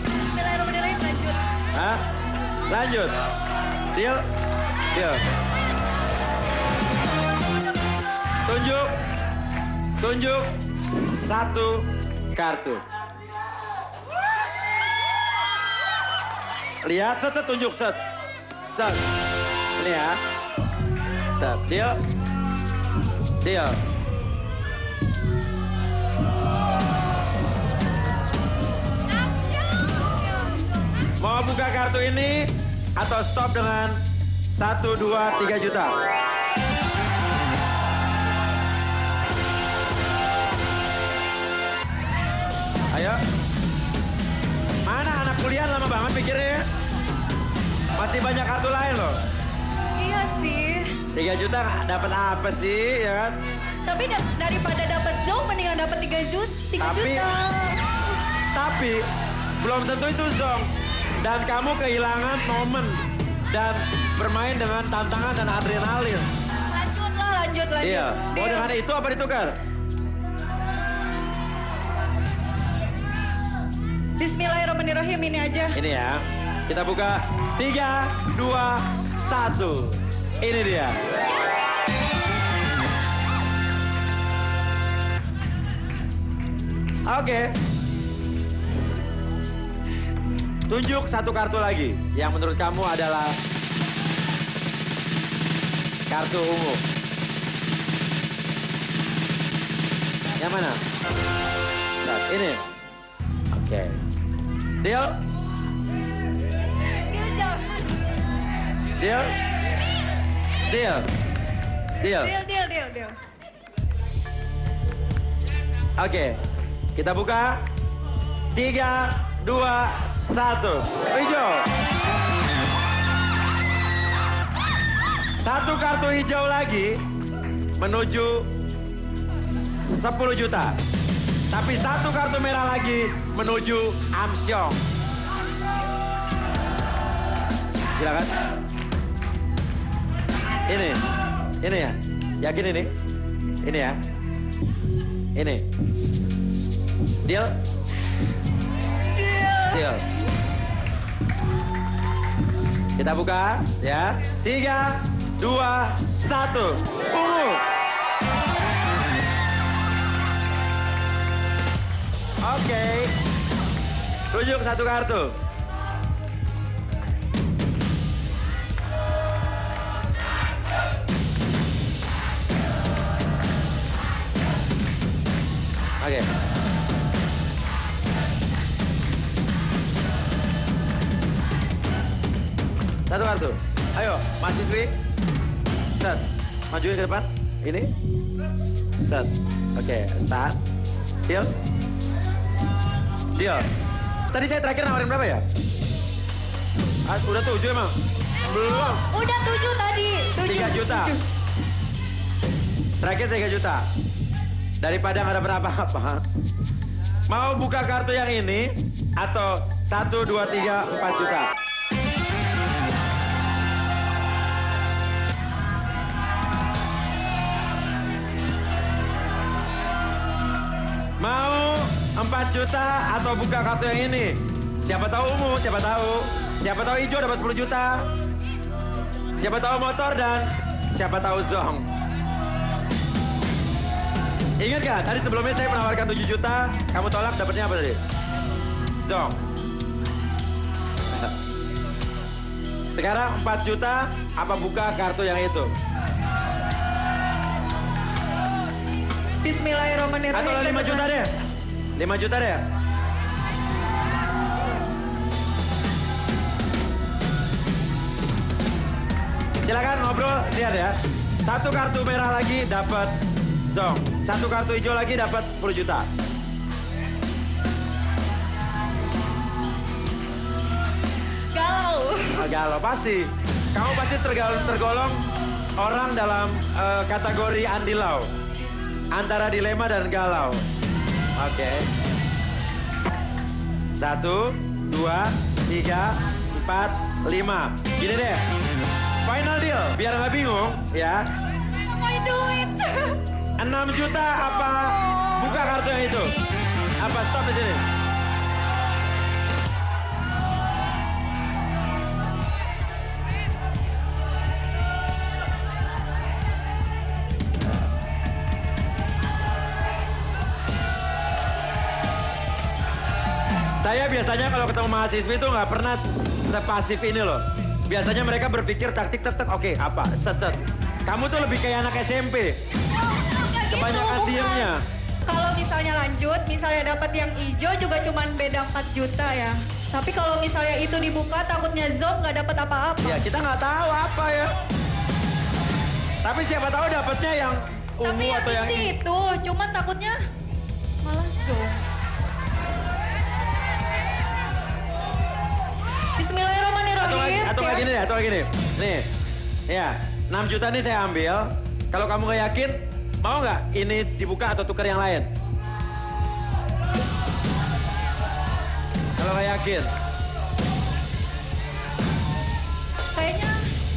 Bismillahirrahmanirrahim, lanjut. Hah? Lanjut. Deal? Deal. Tunjuk. Tunjuk 1 kartu. Lihat, set, tunjuk, set. Set. Ini ya. Set, deal. Deal. Mau buka kartu ini atau stop dengan 1, 2, 3 juta? Ayo. Mana anak kuliah lama banget pikirnya ya? Masih banyak kartu lain loh. Iya sih. 3 juta dapat apa sih ya kan? Tapi daripada dapat zong, mendingan dapat 3 juta. Tapi belum tentu itu zong. Dan kamu kehilangan momen dan bermain dengan tantangan dan adrenalin. Lanjut. Iya. Mau dengan itu apa ditukar? Bismillahirrahmanirrahim, ini aja. Ini ya. Kita buka 3, 2, 1. Ini dia. Oke. Tunjuk 1 kartu lagi yang menurut kamu adalah kartu ungu. Yang mana? Nah, ini. Oke. Deal? Deal? Deal? Deal? Deal. Oke. Kita buka. 3, 2, 1. Hijau. 1 kartu hijau lagi menuju 10 juta. Tapi 1 kartu merah lagi menuju Amsyong. Silakan. Ini ya. Yakin ini? Ini ya. Ini. Deal? Deal. Kita buka ya. 3, 2, 1. Ungu. Oke. Tunjuk 1 kartu. Oke. Satu kartu. Ayo, mahasiswi. Set. Majuin ke depan. Ini. Set. Oke, start. Deal. Deal. Tadi saya terakhir nawarin berapa ya? Udah 7 emang? Belum. Udah 7 tadi. 3 juta. Terakhir 3 juta. Daripada nggak dapat apa-apa. Mau buka kartu yang ini atau 1, 2, 3, 4 juta? Mau 4 juta atau buka kartu yang ini? Siapa tahu ungu, siapa tahu. Siapa tahu hijau dapat 10 juta. Siapa tahu motor dan siapa tahu zong. Ingat gak? Tadi sebelumnya saya menawarkan 7 juta. Kamu tolak dapatnya apa tadi? Zong. Sekarang 4 juta apa buka kartu yang itu? Bismillahirrahmanirrahim. Atau 5 juta deh. 5 juta deh. Silakan ngobrol, lihat ya. 1 kartu merah lagi dapat zong. 1 kartu hijau lagi dapat 10 juta. Galau. Galau pasti. Kamu pasti tergolong orang dalam kategori andilau. Antara dilema dan galau. Oke. 1, 2, 3, 4, 5. Gini deh. Final deal, biar nggak bingung ya. Mau duit. 6 juta apa buka kartu yang itu? Apa stop di sini? Saya biasanya kalau ketemu mahasiswi itu nggak pernah sepasif ini loh. Biasanya mereka berpikir taktik tek oke apa setet. Kamu tuh lebih kayak anak SMP. Kebanyakan diemnya. Kalau misalnya lanjut, misalnya dapat yang hijau juga cuman beda 4 juta ya. Tapi kalau misalnya itu dibuka takutnya zong nggak dapat apa-apa. Ya kita nggak tahu apa ya. Tapi siapa tahu dapatnya yang ungu Tapi yang atau yang isi itu, cuman takutnya malah zong. Bismillahirrahmanirrahim. Atau kayak gini deh, atau kayak gini. Nih, ya 6 juta nih saya ambil. Kalau kamu nggak yakin, mau nggak ini dibuka atau tukar yang lain? Kalau nggak yakin. Kayaknya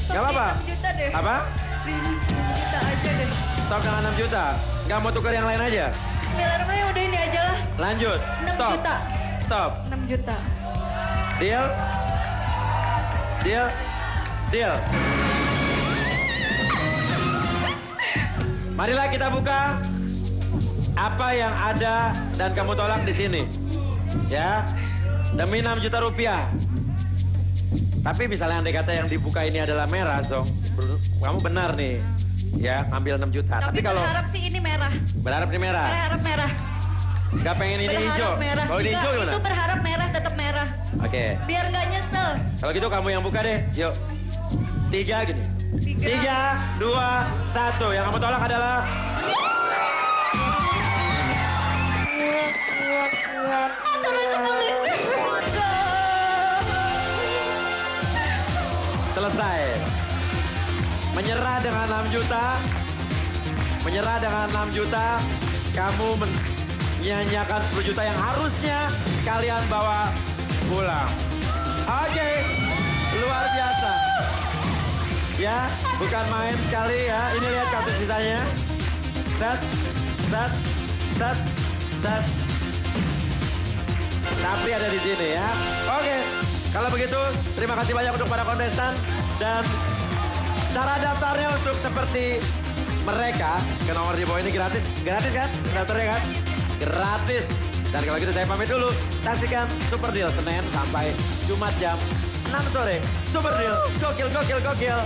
Nggak apa-apa. 6 juta deh. Apa? 6 juta aja deh. Stop dengan 6 juta. Nggak mau tukar yang lain aja? Bismillahirrahmanirrahim, udah ini aja lah. Lanjut. 6 Stop. juta. Stop. 6 juta. Deal? Deal? Deal. Marilah kita buka apa yang ada dan kamu tolak di sini. Ya. Demi 6 juta rupiah. Tapi misalnya andai kata yang dibuka ini adalah merah, Zong. Kamu benar nih. Ya, ngambil 6 juta. Tapi kalau berharap sih ini merah. Berharap ini merah. Berharap merah. Gak pengen ini hijau. Merah. Kalau ini hijau gimana? Itu berharap merah, tetap merah. Oke. Biar nggak nyesel. Kalau gitu kamu yang buka deh. Yuk. 3 gini. 3, 2, 1. Yang kamu tolak adalah... Selesai. Menyerah dengan 6 juta. Menyerah dengan 6 juta. Kamu menyanyiakan 10 juta yang harusnya kalian bawa pulang. Oke. Luar biasa. Ya, bukan main sekali ya. Ini lihat kartu sisanya. Set, set, set, set. Tapi ada di sini ya. Oke, kalau begitu terima kasih banyak untuk para kontestan. Dan cara daftarnya untuk seperti mereka ke nomor di bawah ini gratis. Gratis kan? Daftarnya kan? Gratis. Dan kalau gitu saya pamit dulu. Saksikan Super Deal Senin sampai Jumat jam 6 sore. Super Deal, gokil, gokil, gokil.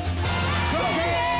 Gokil.